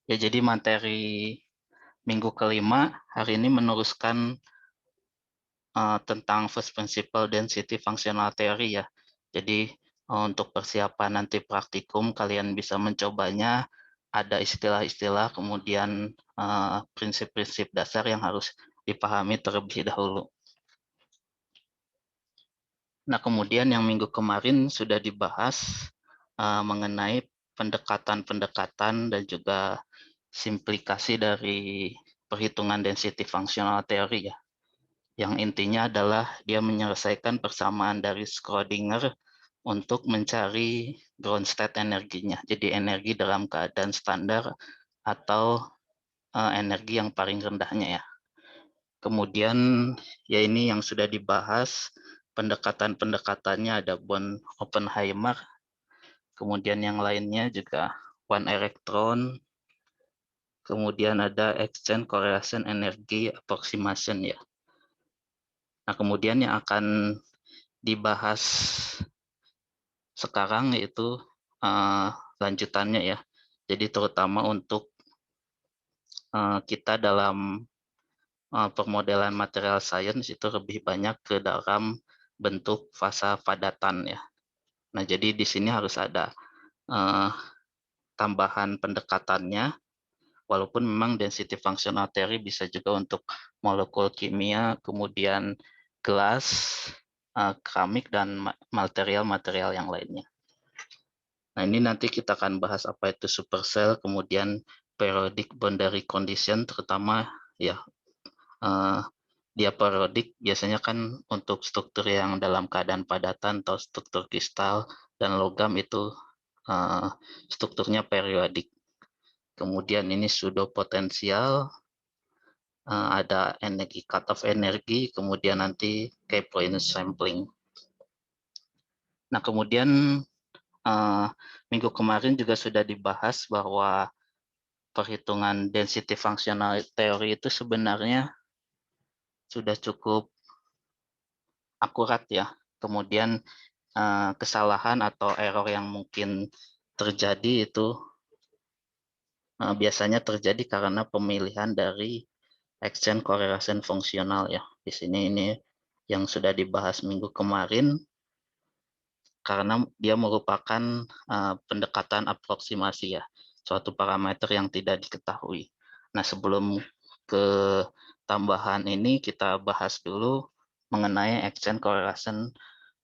Ya, jadi materi minggu kelima hari ini meneruskan tentang first principle density functional theory ya. Jadi untuk persiapan nanti praktikum kalian bisa mencobanya, ada istilah-istilah, kemudian prinsip-prinsip dasar yang harus dipahami terlebih dahulu. Nah, kemudian yang minggu kemarin sudah dibahas mengenai pendekatan-pendekatan dan juga simplikasi dari perhitungan density functional theory ya. Yang intinya adalah dia menyelesaikan persamaan dari Schrödinger untuk mencari ground state energinya. Jadi energi dalam keadaan standar atau energi yang paling rendahnya ya. Kemudian ya ini yang sudah dibahas, pendekatan-pendekatannya ada Born Oppenheimer, kemudian yang lainnya juga one electron, kemudian ada exchange correlation energy approximation ya. Nah, kemudian yang akan dibahas sekarang yaitu lanjutannya ya. Jadi terutama untuk kita dalam permodelan material science itu lebih banyak ke dalam bentuk fasa padatan ya. Nah, jadi di sini harus ada tambahan pendekatannya, walaupun memang density functional theory bisa juga untuk molekul kimia, kemudian gelas, keramik, dan material-material yang lainnya. Nah, ini nanti kita akan bahas apa itu supercell, kemudian periodic boundary condition, terutama ya dia periodik biasanya kan untuk struktur yang dalam keadaan padatan atau struktur kristal dan logam itu strukturnya periodik. Kemudian ini pseudo potensial, ada energi cut off energi, kemudian nanti K point sampling. Nah, kemudian minggu kemarin juga sudah dibahas bahwa perhitungan density functional theory itu sebenarnya sudah cukup akurat ya. Kemudian kesalahan atau error yang mungkin terjadi itu biasanya terjadi karena pemilihan dari exchange correlation fungsional ya. Di sini ini yang sudah dibahas minggu kemarin karena dia merupakan pendekatan aproksimasi ya, suatu parameter yang tidak diketahui. Nah, sebelum ke tambahan ini kita bahas dulu mengenai exchange correlation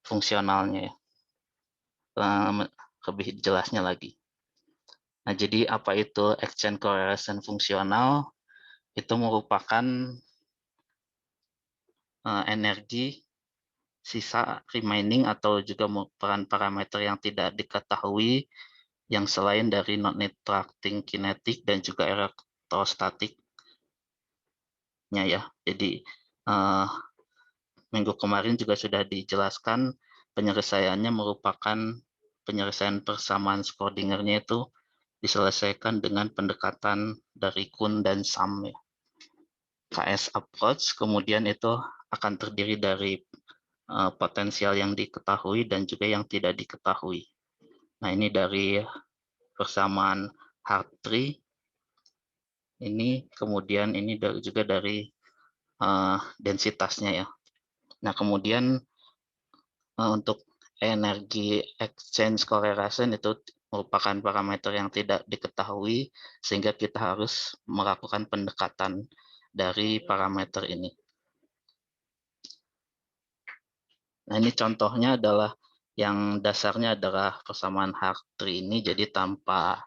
fungsionalnya ya. Lebih jelasnya lagi. Nah, jadi apa itu exchange correlation fungsional? Itu merupakan energi sisa remaining atau juga merupakan parameter yang tidak diketahui yang selain dari non-interacting kinetik dan juga elektrostatiknya ya. Jadi minggu kemarin juga sudah dijelaskan penyelesaiannya merupakan penyelesaian persamaan Schrödinger-nya itu diselesaikan dengan pendekatan dari Kuhn dan Sam ya. KS approach kemudian itu akan terdiri dari potensial yang diketahui dan juga yang tidak diketahui. Nah, ini dari persamaan Hartree ini, kemudian ini juga dari densitasnya ya. Nah, kemudian untuk energi exchange correlation itu merupakan parameter yang tidak diketahui sehingga kita harus melakukan pendekatan dari parameter ini. Nah, ini contohnya adalah yang dasarnya adalah persamaan Hartree ini, jadi tanpa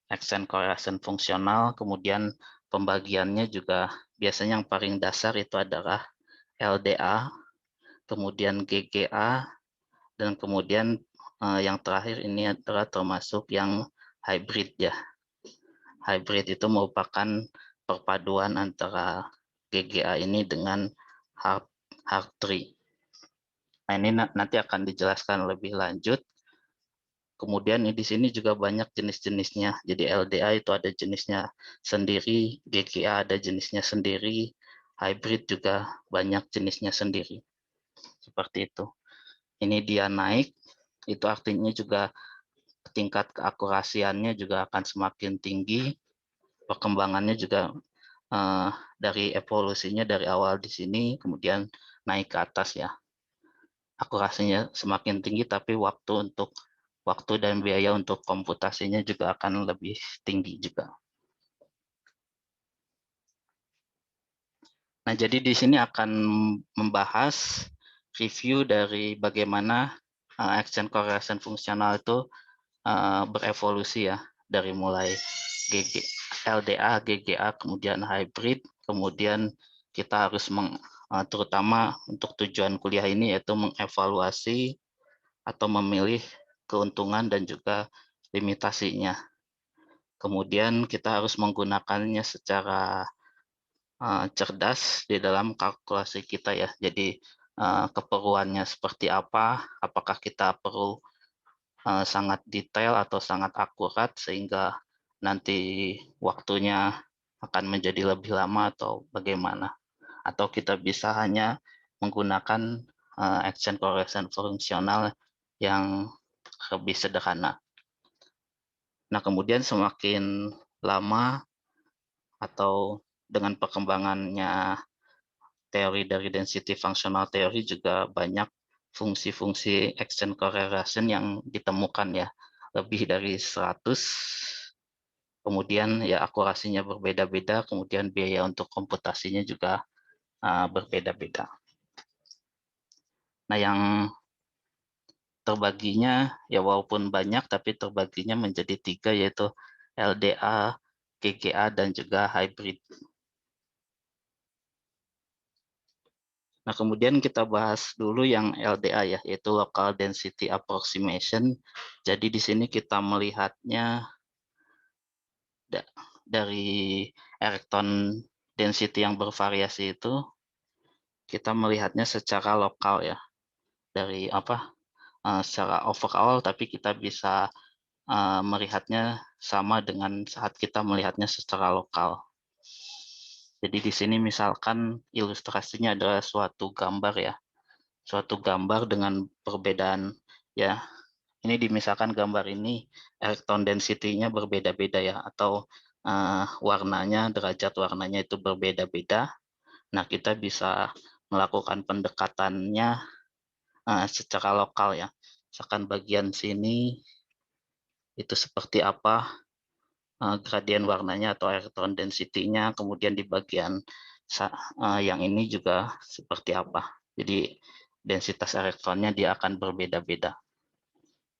exchange correlation fungsional, kemudian pembagiannya juga biasanya yang paling dasar itu adalah LDA, kemudian GGA, dan kemudian yang terakhir ini adalah termasuk yang hybrid ya. Hybrid itu merupakan perpaduan antara GGA ini dengan Hartree. Nah, ini nanti akan dijelaskan lebih lanjut. Kemudian di sini juga banyak jenis-jenisnya. Jadi LDA itu ada jenisnya sendiri, GGA ada jenisnya sendiri, hybrid juga banyak jenisnya sendiri. Seperti itu. Ini dia naik, itu artinya juga tingkat keakurasiannya juga akan semakin tinggi. perkembangannya juga dari evolusinya dari awal di sini kemudian naik ke atas ya. Akurasinya semakin tinggi tapi waktu dan biaya untuk komputasinya juga akan lebih tinggi juga. Nah, jadi di sini akan membahas review dari bagaimana action correlation fungsional itu berevolusi ya, dari mulai LDA, GGA, kemudian hybrid, kemudian kita harus terutama untuk tujuan kuliah ini yaitu mengevaluasi atau memilih keuntungan dan juga limitasinya. Kemudian kita harus menggunakannya secara cerdas di dalam kalkulasi kita ya. Jadi keperluannya seperti apa, apakah kita perlu sangat detail atau sangat akurat sehingga nanti waktunya akan menjadi lebih lama atau bagaimana. Atau kita bisa hanya menggunakan action correlation fungsional yang lebih sederhana. Nah, kemudian semakin lama atau dengan perkembangannya teori dari density functional theory juga banyak fungsi-fungsi action correlation yang ditemukan ya, lebih dari 100. Kemudian ya akurasinya berbeda-beda, kemudian biaya untuk komputasinya juga berbeda-beda. Nah, yang terbaginya ya walaupun banyak tapi terbaginya menjadi 3 yaitu LDA, GGA, dan juga hybrid. Nah, kemudian kita bahas dulu yang LDA ya, yaitu Local Density Approximation. Jadi di sini kita melihatnya dari electron density yang bervariasi itu, kita melihatnya secara lokal ya, dari secara overall, tapi kita bisa melihatnya sama dengan saat kita melihatnya secara lokal. Jadi di sini misalkan ilustrasinya adalah suatu gambar ya, suatu gambar dengan perbedaan ya. Ini misalkan gambar ini electron density-nya berbeda-beda ya, atau warnanya, derajat warnanya itu berbeda-beda. Nah, kita bisa melakukan pendekatannya secara lokal ya. Misalkan bagian sini itu seperti apa gradien warnanya atau electron density-nya, kemudian di bagian yang ini juga seperti apa. Jadi densitas elektronnya dia akan berbeda-beda.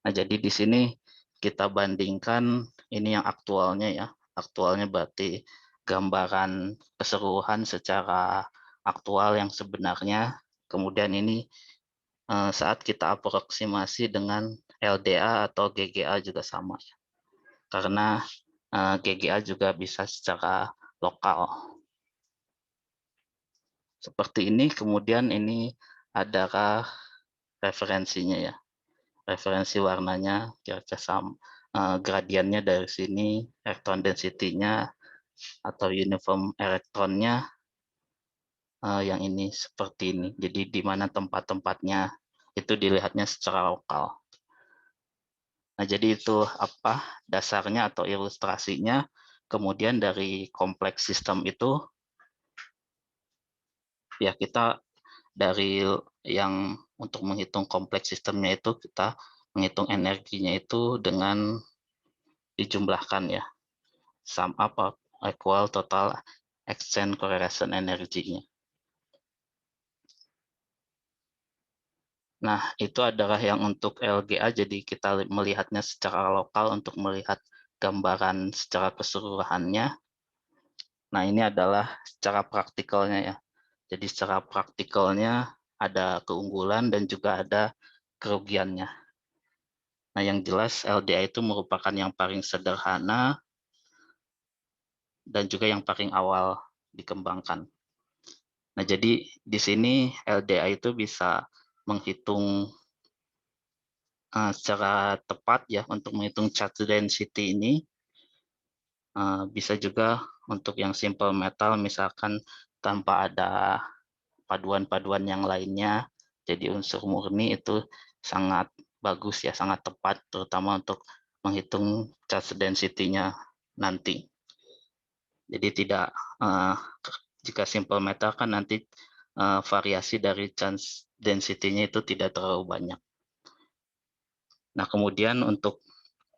Nah, jadi di sini kita bandingkan ini yang aktualnya ya. Aktualnya berarti gambaran keseluruhan secara aktual yang sebenarnya. Kemudian ini saat kita aproksimasi dengan LDA atau GGA juga sama. Karena GGA juga bisa secara lokal. Seperti ini, kemudian ini adalah referensinya ya. Referensi warnanya kira-kira sama, gradiennya dari sini, elektron density-nya atau uniform elektronnya yang ini seperti ini. Jadi di mana tempat-tempatnya itu dilihatnya secara lokal. Nah, jadi itu apa dasarnya atau ilustrasinya. Kemudian dari kompleks sistem itu ya kita dari yang untuk menghitung kompleks sistemnya itu kita menghitung energinya itu dengan dijumlahkan ya, sum up equal total exchange correlation energinya. Nah, itu adalah yang untuk LGA, jadi kita melihatnya secara lokal untuk melihat gambaran secara keseluruhannya. Nah, ini adalah secara praktikalnya ya. Jadi secara praktikalnya ada keunggulan dan juga ada kerugiannya. Nah, yang jelas LDA itu merupakan yang paling sederhana dan juga yang paling awal dikembangkan. Nah, jadi di sini LDA itu bisa menghitung secara tepat ya untuk menghitung charge density ini. Bisa juga untuk yang simple metal misalkan tanpa ada paduan-paduan yang lainnya, jadi unsur murni itu sangat bagus ya, sangat tepat terutama untuk menghitung charge density-nya nanti. Jadi tidak jika simple metal kan nanti variasi dari chance density-nya itu tidak terlalu banyak. Nah, kemudian untuk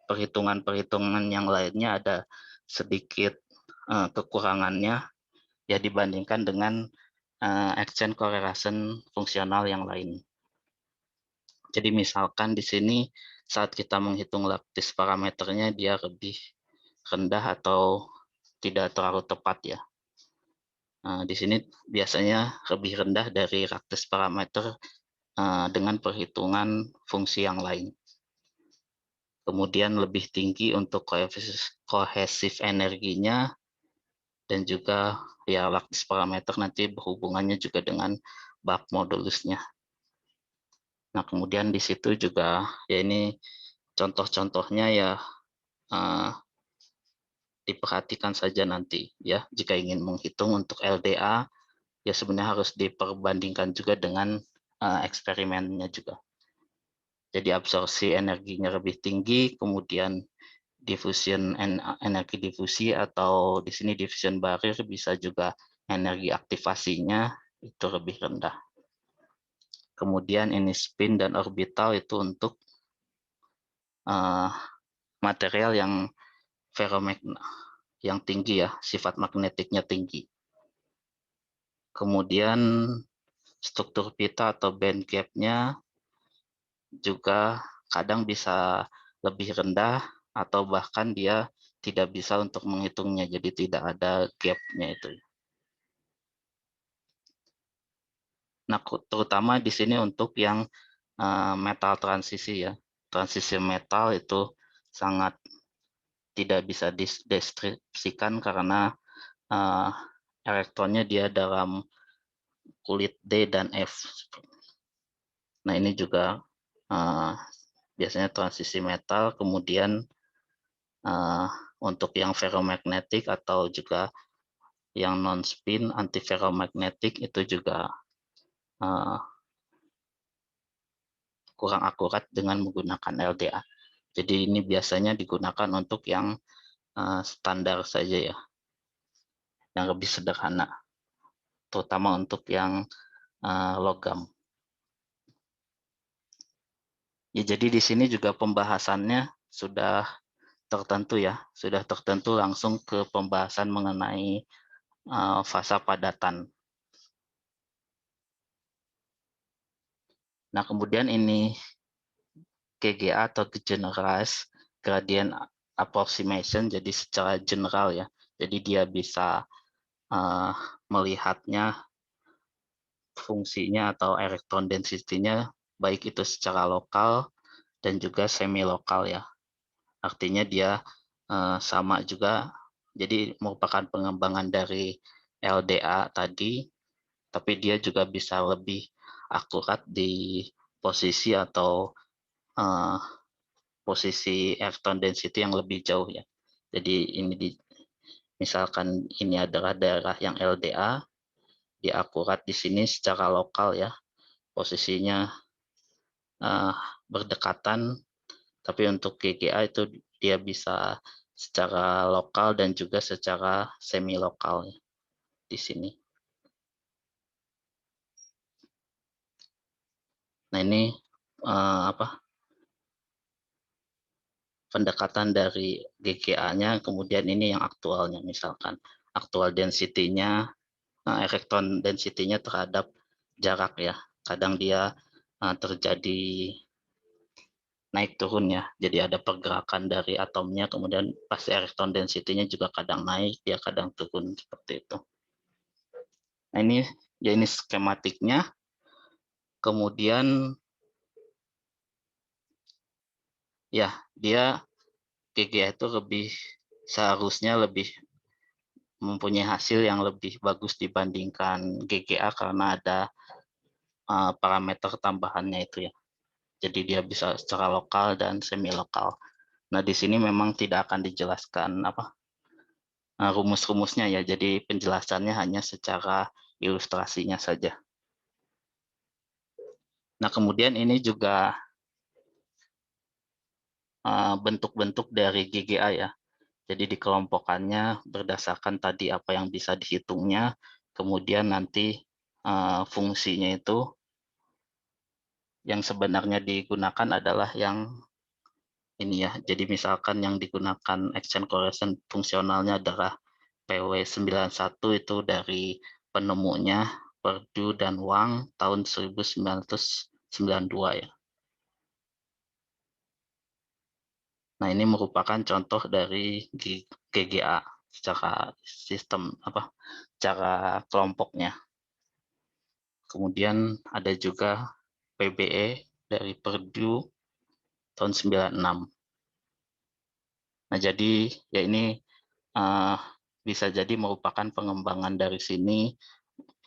perhitungan-perhitungan yang lainnya ada sedikit kekurangannya ya dibandingkan dengan exchange correlation fungsional yang lain. Jadi misalkan di sini saat kita menghitung lattice parameternya dia lebih rendah atau tidak terlalu tepat ya. Di sini biasanya lebih rendah dari lattice parameter dengan perhitungan fungsi yang lain. Kemudian lebih tinggi untuk kohesif energinya dan juga ya lattice parameter nanti berhubungannya juga dengan bab modulusnya. Nah, kemudian di situ juga ya ini contoh-contohnya ya diperhatikan saja nanti ya jika ingin menghitung untuk LDA ya sebenarnya harus diperbandingkan juga dengan eksperimennya juga. Jadi absorpsi energinya lebih tinggi, kemudian diffusion energi difusi atau di sini diffusion barrier bisa juga energi aktivasinya itu lebih rendah. Kemudian ini spin dan orbital itu untuk material yang yang tinggi ya, sifat magnetiknya tinggi. Kemudian struktur pita atau band gap-nya juga kadang bisa lebih rendah atau bahkan dia tidak bisa untuk menghitungnya, jadi tidak ada gap-nya itu. Nah, terutama di sini untuk yang metal transisi ya. Transisi metal itu sangat tidak bisa dideskripsikan karena elektronnya dia dalam kulit D dan F. Nah, ini juga biasanya transisi metal, kemudian untuk yang ferromagnetic atau juga yang non-spin anti-ferromagnetic itu juga kurang akurat dengan menggunakan LDA. Jadi ini biasanya digunakan untuk yang standar saja ya, yang lebih sederhana, terutama untuk yang logam. Ya, jadi di sini juga pembahasannya sudah tertentu ya, sudah tertentu langsung ke pembahasan mengenai fasa padatan. Nah, kemudian ini GGA atau Generalized Gradient Approximation, jadi secara general ya, jadi dia bisa melihatnya fungsinya atau elektron density-nya baik itu secara lokal dan juga semi lokal ya. Artinya dia sama juga, jadi merupakan pengembangan dari LDA tadi, tapi dia juga bisa lebih akurat di posisi atau posisi elektron density yang lebih jauh ya. Jadi ini misalkan ini adalah daerah yang LDA, dia akurat di sini secara lokal ya, posisinya berdekatan, tapi untuk GGA itu dia bisa secara lokal dan juga secara semi lokal ya, di sini. Nah, ini pendekatan dari GGA-nya, kemudian ini yang aktualnya, misalkan aktual density-nya, elektron density-nya terhadap jarak ya. Kadang dia terjadi naik turun ya. Jadi ada pergerakan dari atomnya, kemudian pasti elektron density-nya juga kadang naik, dia kadang turun seperti itu. Nah, ini ya ini skematiknya. Kemudian ya dia GGA itu seharusnya lebih mempunyai hasil yang lebih bagus dibandingkan GGA karena ada parameter tambahannya itu ya. Jadi dia bisa secara lokal dan semi lokal. Nah, di sini memang tidak akan dijelaskan rumus-rumusnya ya. Jadi penjelasannya hanya secara ilustrasinya saja. Nah, kemudian ini juga bentuk-bentuk dari GGA ya. Jadi dikelompokkannya berdasarkan tadi apa yang bisa dihitungnya, kemudian nanti fungsinya itu yang sebenarnya digunakan adalah yang ini ya. Jadi misalkan yang digunakan exchange correlation fungsionalnya adalah PW91 itu dari penemunya Perdue dan Wang tahun 1992 ya. Nah, ini merupakan contoh dari GGA secara sistem cara kelompoknya. Kemudian ada juga PBE dari Purdue tahun 96. Nah, jadi ya ini uh, bisa jadi merupakan pengembangan dari sini,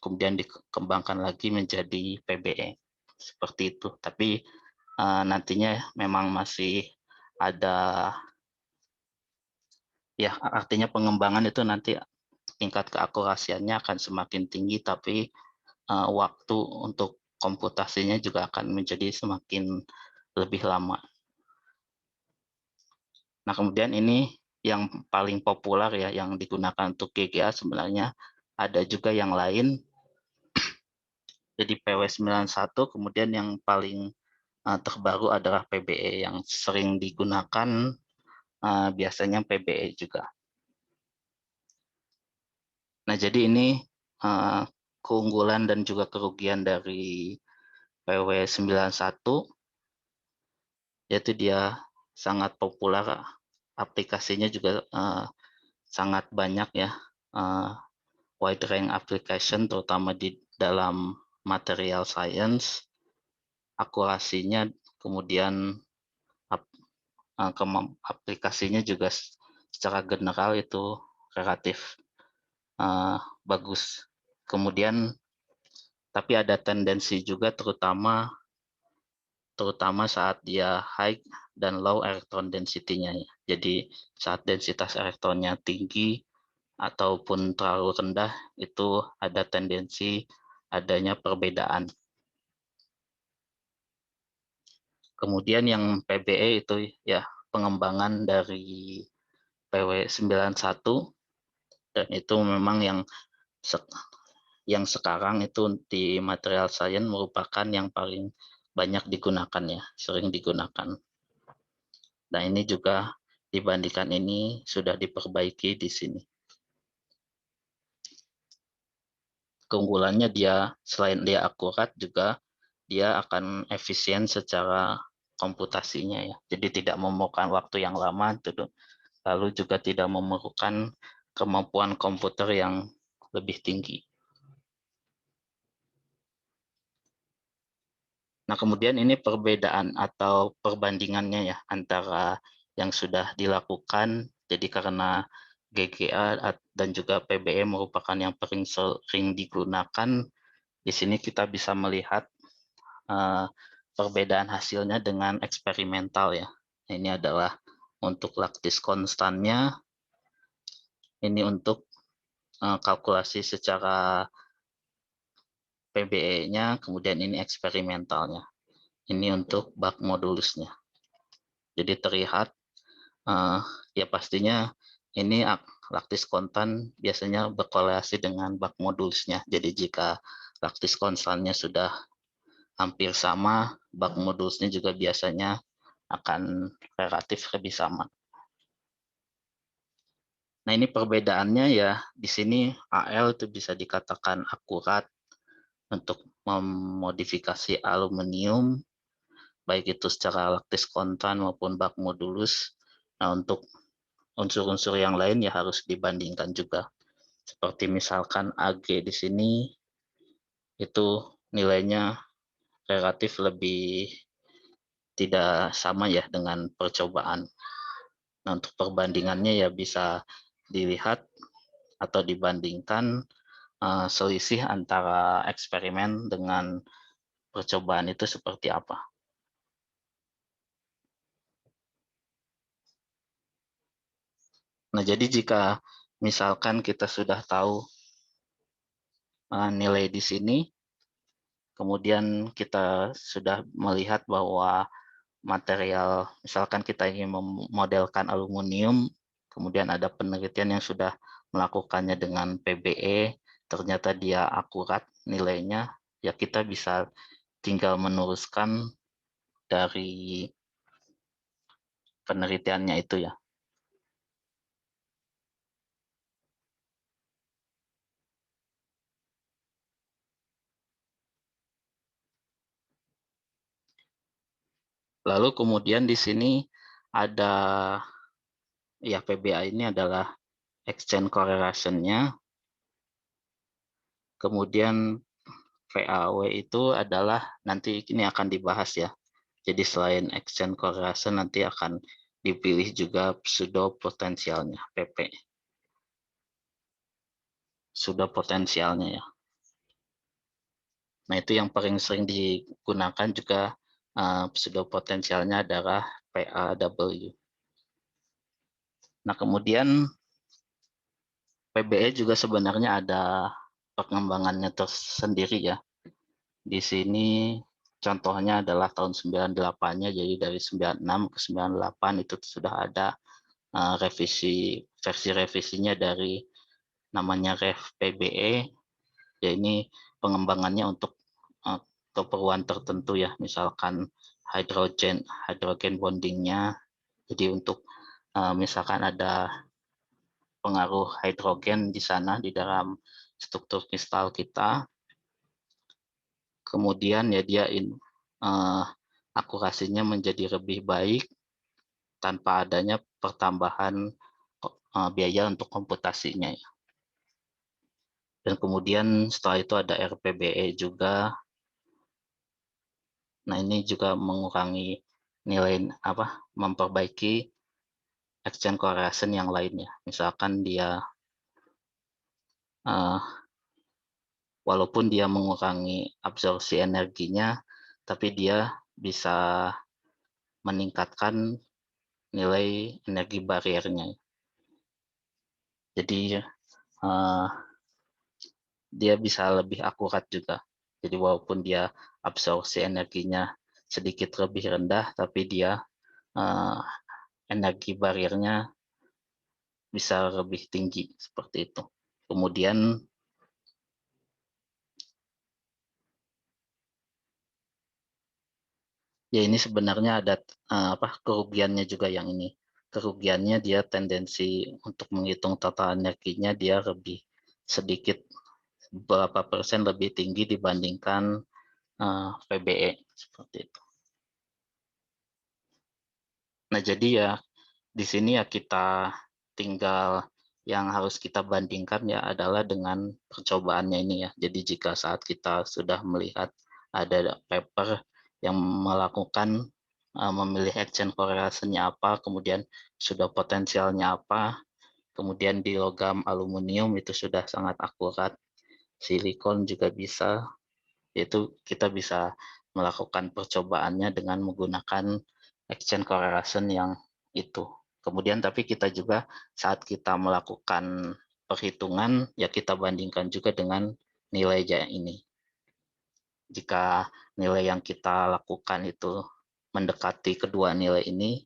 kemudian dikembangkan lagi menjadi PBE seperti itu. Tapi nantinya memang masih ada ya, artinya pengembangan itu nanti tingkat keakurasiannya akan semakin tinggi, tapi waktu untuk komputasinya juga akan menjadi semakin lebih lama. Nah, kemudian ini yang paling populer ya, yang digunakan untuk GGA. Sebenarnya ada juga yang lain, jadi PW91, kemudian yang paling terbaru adalah PBE yang sering digunakan, biasanya PBE juga. Nah, jadi ini keunggulan dan juga kerugian dari PW91, yaitu dia sangat populer, aplikasinya juga sangat banyak ya, wide range application terutama di dalam material science, akurasinya, kemudian aplikasinya juga secara general itu relatif bagus. Kemudian tapi ada tendensi juga terutama saat dia high dan low electron density-nya ya. Jadi saat densitas elektronnya tinggi ataupun terlalu rendah, itu ada tendensi adanya perbedaan. Kemudian yang PBE itu ya pengembangan dari PW91, dan itu memang yang sekarang itu di material science merupakan yang paling banyak digunakan ya, sering digunakan. Nah, ini juga dibandingkan ini sudah diperbaiki di sini. Keunggulannya dia selain dia akurat juga dia akan efisien secara komputasinya ya. Jadi tidak memerlukan waktu yang lama, lalu juga tidak memerlukan kemampuan komputer yang lebih tinggi. Nah, kemudian ini perbedaan atau perbandingannya ya antara yang sudah dilakukan. Jadi karena GGA dan juga PBE merupakan yang paling sering digunakan, di sini kita bisa melihat perbedaan hasilnya dengan eksperimental ya. Ini adalah untuk lattice konstannya, ini untuk kalkulasi secara PBE-nya, kemudian ini eksperimentalnya. Ini untuk bug modulusnya. Jadi terlihat ya pastinya ini lattice konstan biasanya berkorelasi dengan bug modulusnya. Jadi jika lattice konstannya sudah hampir sama, bug modulusnya juga biasanya akan relatif lebih sama. Nah, ini perbedaannya ya, di sini AL itu bisa dikatakan akurat untuk memodifikasi aluminium, baik itu secara lattice kontan maupun bug modulus. Nah, untuk unsur-unsur yang lain ya harus dibandingkan juga. Seperti misalkan AG di sini itu nilainya relatif lebih tidak sama ya dengan percobaan. Nah, untuk perbandingannya ya bisa dilihat atau dibandingkan selisih antara eksperimen dengan percobaan itu seperti apa. Nah, jadi jika misalkan kita sudah tahu nilai di sini, kemudian kita sudah melihat bahwa material, misalkan kita ingin memodelkan aluminium, kemudian ada penelitian yang sudah melakukannya dengan PBE, ternyata dia akurat nilainya, ya kita bisa tinggal meneruskan dari penelitiannya itu ya. Lalu kemudian di sini ada ya PBA ini adalah exchange correlation-nya. Kemudian VAW itu adalah nanti ini akan dibahas ya. Jadi selain exchange correlation nanti akan dipilih juga pseudo potensialnya PP. Pseudo potensialnya ya. Nah, itu yang paling sering digunakan juga pseudo potensialnya adalah PAW. Nah, kemudian PBE juga sebenarnya ada pengembangannya tersendiri ya. Di sini contohnya adalah tahun 98-nya, jadi dari 96 ke 98 itu sudah ada versi revisinya dari namanya Rev PBE. Ya ini pengembangannya untuk keperluan tertentu ya, misalkan hidrogen bondingnya. Jadi untuk misalkan ada pengaruh hidrogen di sana di dalam struktur kristal kita, kemudian ya dia akurasinya menjadi lebih baik tanpa adanya pertambahan biaya untuk komputasinya ya. Dan kemudian setelah itu ada RPBE juga. Nah, ini juga mengurangi nilai memperbaiki exchange correlation yang lainnya. Misalkan dia walaupun dia mengurangi absorpsi energinya, tapi dia bisa meningkatkan nilai energi bariernya. Jadi dia bisa lebih akurat juga. Jadi walaupun dia absorpsi energinya sedikit lebih rendah, tapi dia energi bariernya bisa lebih tinggi seperti itu. Kemudian ya ini sebenarnya ada kerugiannya juga yang ini. Kerugiannya dia tendensi untuk menghitung total energinya dia lebih sedikit berapa persen lebih tinggi dibandingkan PBE seperti itu. Nah, jadi ya di sini ya kita tinggal yang harus kita bandingkan ya adalah dengan percobaannya ini ya. Jadi jika saat kita sudah melihat ada paper yang melakukan memilih exchange correlation-nya apa, kemudian sudah potensialnya apa, kemudian di logam aluminium itu sudah sangat akurat, silikon juga bisa, yaitu kita bisa melakukan percobaannya dengan menggunakan exchange correlation yang itu. Kemudian tapi kita juga saat kita melakukan perhitungan ya kita bandingkan juga dengan nilai ini. Jika nilai yang kita lakukan itu mendekati kedua nilai ini,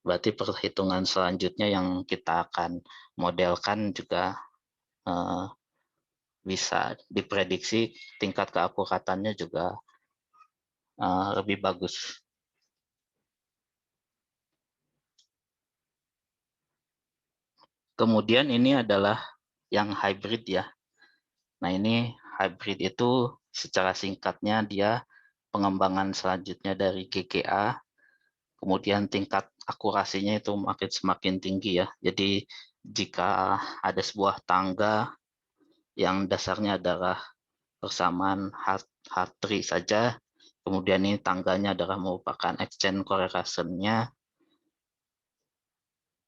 berarti perhitungan selanjutnya yang kita akan modelkan juga bisa diprediksi tingkat keakuratannya juga lebih bagus. Kemudian ini adalah yang hybrid ya. Nah, ini hybrid itu secara singkatnya dia pengembangan selanjutnya dari GGA, kemudian tingkat akurasinya itu makin semakin tinggi ya. Jadi jika ada sebuah tangga yang dasarnya adalah persamaan H3 saja, kemudian ini tangganya adalah merupakan exchange correlation-nya,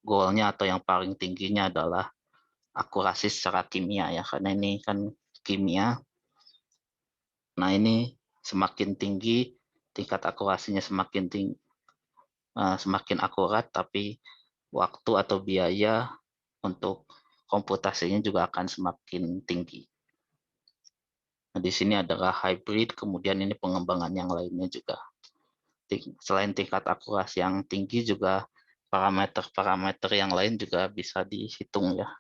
goalnya atau yang paling tingginya adalah akurasi secara kimia ya, karena ini kan kimia. Nah, ini semakin tinggi tingkat akurasinya semakin tinggi, semakin akurat, tapi waktu atau biaya untuk komputasinya juga akan semakin tinggi. Nah, di sini adalah hybrid, kemudian ini pengembangan yang lainnya juga. Selain tingkat akurasi yang tinggi juga parameter-parameter yang lain juga bisa dihitung ya.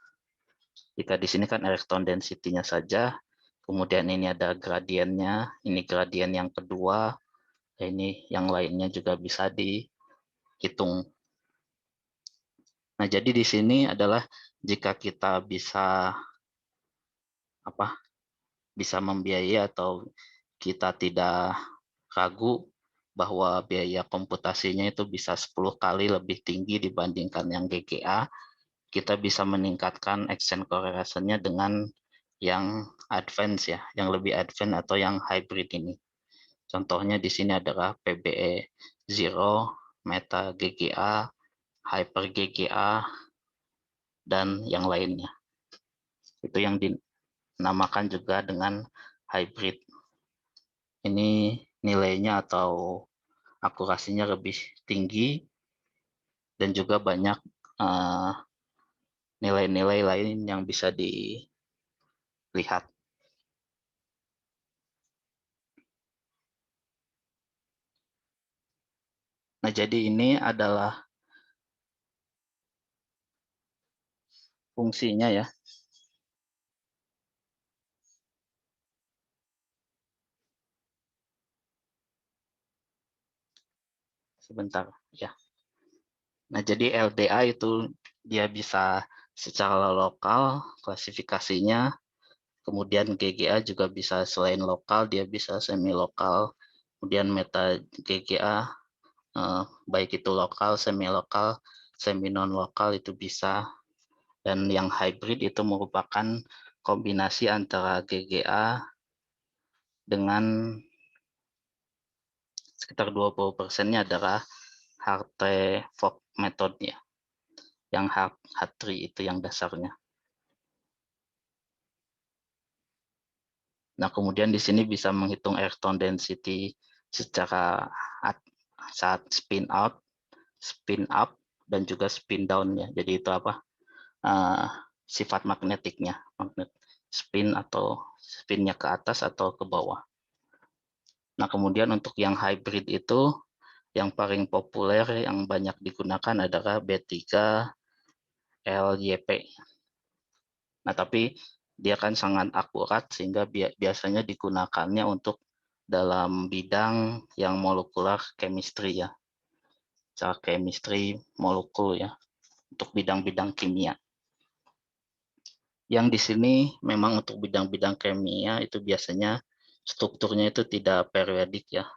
Jika di sini kan elektron density-nya saja, kemudian ini ada gradiennya, ini gradien yang kedua, ini yang lainnya juga bisa dihitung. Nah, jadi di sini adalah jika kita bisa membiayai atau kita tidak ragu bahwa biaya komputasinya itu bisa 10 kali lebih tinggi dibandingkan yang GGA, kita bisa meningkatkan exchange correlation-nya dengan yang advance ya, yang lebih advance atau yang hybrid ini. Contohnya di sini adalah PBE Zero, Meta GGA, Hyper GGA, dan yang lainnya. Itu yang dinamakan juga dengan hybrid. Ini nilainya atau akurasinya lebih tinggi dan juga banyak nilai-nilai lain yang bisa dilihat. Nah, jadi ini adalah fungsinya ya. Sebentar ya. Nah, jadi LDA itu dia bisa secara lokal klasifikasinya, kemudian GGA juga bisa selain lokal, dia bisa semi lokal, kemudian meta GGA baik itu lokal, semi non lokal itu bisa, dan yang hybrid itu merupakan kombinasi antara GGA dengan sekitar 20%-nya adalah Hartree-Fock metode-nya, yang Hartree itu yang dasarnya. Nah, kemudian di sini bisa menghitung elektron density secara saat spin out, spin up, dan juga spin down ya. Jadi itu sifat magnetiknya, magnet spin atau spinnya ke atas atau ke bawah. Nah, kemudian untuk yang hybrid itu yang paling populer yang banyak digunakan adalah B3LYP. Nah, tapi dia kan sangat akurat sehingga biasanya digunakannya untuk dalam bidang yang molekular chemistry ya. Secara chemistry molekul ya, untuk bidang-bidang kimia. Yang di sini memang untuk bidang-bidang kimia itu biasanya strukturnya itu tidak periodik ya.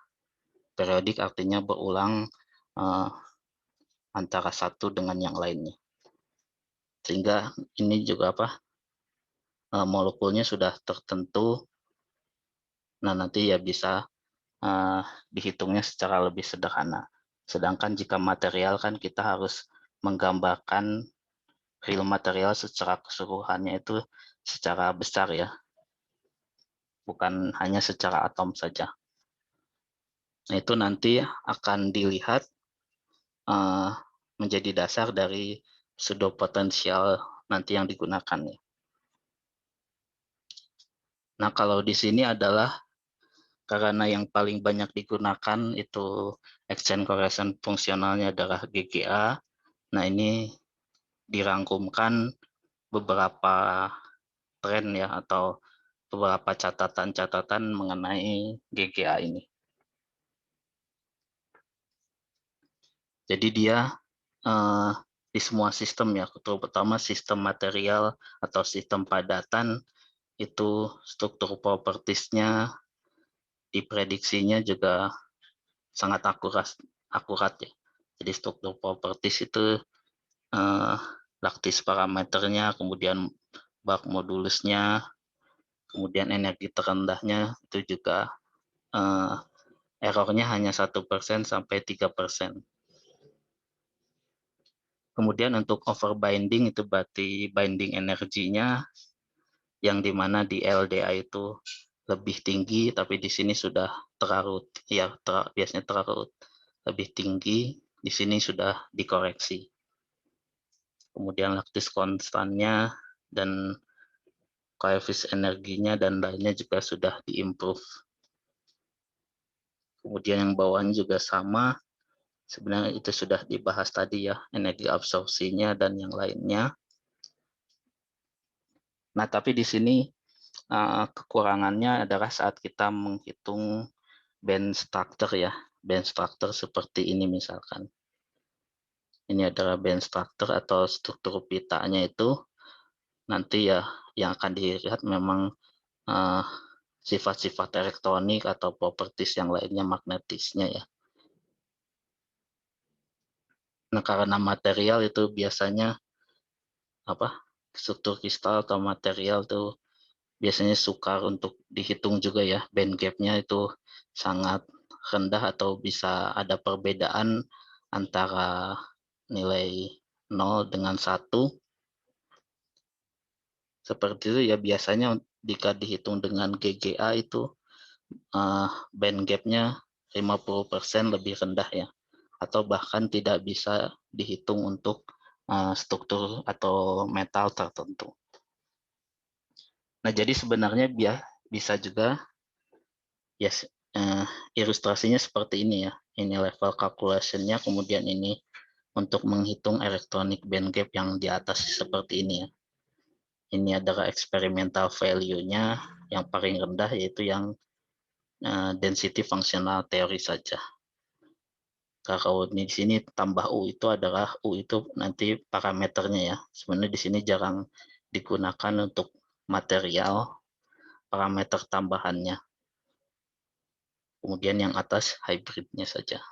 Periodik artinya berulang antara satu dengan yang lainnya. Sehingga ini juga molekulnya sudah tertentu. Nah, nanti ya bisa dihitungnya secara lebih sederhana. Sedangkan jika material kan kita harus menggambarkan real material secara keseluruhannya itu secara besar ya, bukan hanya secara atom saja. Nah, itu nanti akan dilihat menjadi dasar dari pseudo potensial nanti yang digunakan ya. Nah, kalau di sini adalah karena yang paling banyak digunakan itu exchange correlation fungsionalnya adalah GGA. Nah, ini dirangkumkan beberapa tren ya atau beberapa catatan-catatan mengenai GGA ini. Jadi dia di semua sistem ya, terutama sistem material atau sistem padatan itu struktur propertiesnya diprediksinya juga sangat akurat ya. Jadi struktur properties itu lattice parameternya, kemudian Bach modulusnya, kemudian energi terendahnya itu juga errornya hanya 1% sampai 3%. Kemudian untuk overbinding itu berarti binding energinya yang dimana di LDA itu lebih tinggi, tapi di sini sudah terlarut ya, biasanya terlarut lebih tinggi, di sini sudah dikoreksi. Kemudian lattice konstannya dan koefisien energinya dan lainnya juga sudah diimprove. Kemudian yang bawahnya juga sama, Sebenarnya itu sudah dibahas tadi ya, energi absorpsinya dan yang lainnya. Nah, tapi di sini kekurangannya adalah saat kita menghitung band structure ya, band structure seperti ini misalkan. Ini adalah band structure atau struktur pitanya itu, nanti ya yang akan dilihat memang eh, sifat-sifat elektronik atau properties yang lainnya magnetisnya ya. Nah, karena material itu biasanya apa, struktur kristal atau material tuh biasanya sukar untuk dihitung juga ya, band gap-nya itu sangat rendah atau bisa ada perbedaan antara nilai 0 dengan 1. Seperti itu ya, biasanya jika dihitung dengan GGA itu band gap-nya 50% lebih rendah ya, atau bahkan tidak bisa dihitung untuk struktur atau metal tertentu. Nah, jadi sebenarnya bisa juga ya, ilustrasinya seperti ini ya. Ini level calculation-nya, kemudian ini untuk menghitung electronic band gap yang di atas seperti ini ya. Ini adalah experimental value-nya yang paling rendah, yaitu yang density functional theory saja. Kalau di sini tambah U itu adalah U itu nanti parameternya ya. Sebenarnya di sini jarang digunakan untuk material, parameter tambahannya. Kemudian yang atas hybridnya saja.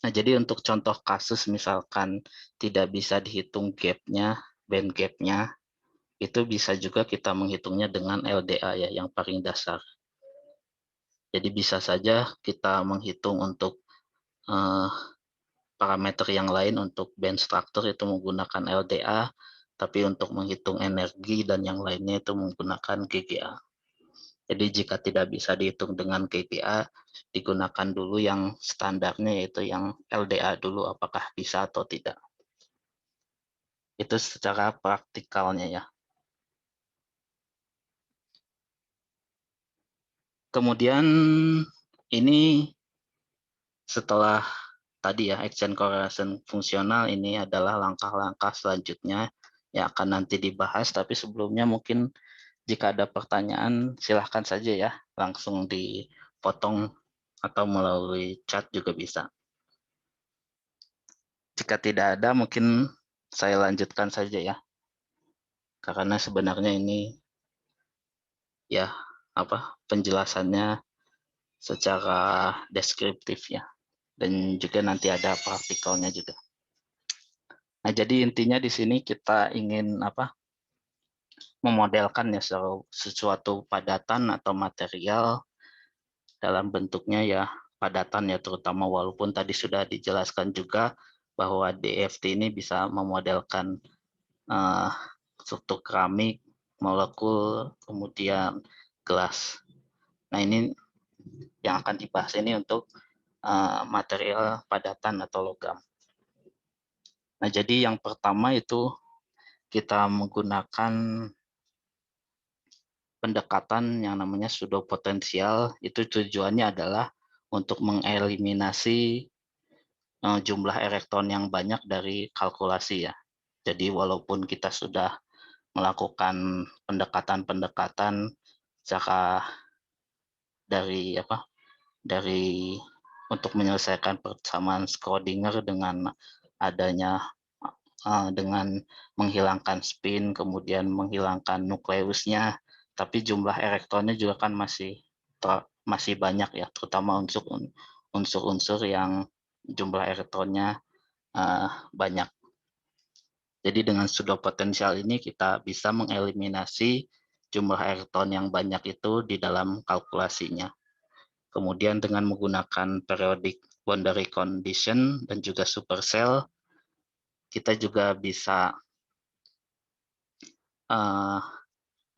Nah, jadi untuk contoh kasus misalkan tidak bisa dihitung gap-nya, band gap-nya, itu bisa juga kita menghitungnya dengan LDA ya, yang paling dasar. Jadi bisa saja kita menghitung untuk eh, parameter yang lain untuk band structure itu menggunakan LDA, tapi untuk menghitung energi dan yang lainnya itu menggunakan GGA. Jadi jika tidak bisa dihitung dengan GGA, digunakan dulu yang standarnya, yaitu yang LDA dulu, apakah bisa atau tidak. Itu secara praktikalnya ya. Kemudian ini setelah tadi ya exchange correlation fungsional, ini adalah langkah-langkah selanjutnya yang akan nanti dibahas, tapi sebelumnya mungkin jika ada pertanyaan silahkan saja ya, langsung dipotong atau melalui chat juga bisa. Jika tidak ada mungkin saya lanjutkan saja ya, karena sebenarnya ini ya penjelasannya secara deskriptif ya, dan juga nanti ada praktikalnya juga. Nah, jadi intinya di sini kita ingin memodelkan ya sesuatu padatan atau material dalam bentuknya ya padatan ya, terutama, walaupun tadi sudah dijelaskan juga bahwa DFT ini bisa memodelkan uh, struktur keramik, molekul, kemudian gelas. Nah, ini yang akan dibahas ini untuk material padatan atau logam. Nah, jadi yang pertama itu kita menggunakan pendekatan yang namanya pseudopotensial. Itu tujuannya adalah untuk mengeliminasi jumlah elektron yang banyak dari kalkulasi ya. Jadi walaupun kita sudah melakukan pendekatan-pendekatan secara dari untuk menyelesaikan persamaan Schrödinger dengan adanya dengan menghilangkan spin, kemudian menghilangkan nukleusnya, tapi jumlah elektronnya juga kan masih banyak ya, terutama unsur-unsur yang jumlah elektronnya banyak. Jadi dengan pseudopotensial ini kita bisa mengeliminasi jumlah elektron yang banyak itu di dalam kalkulasinya. Kemudian dengan menggunakan periodic boundary condition dan juga supercell, kita juga bisa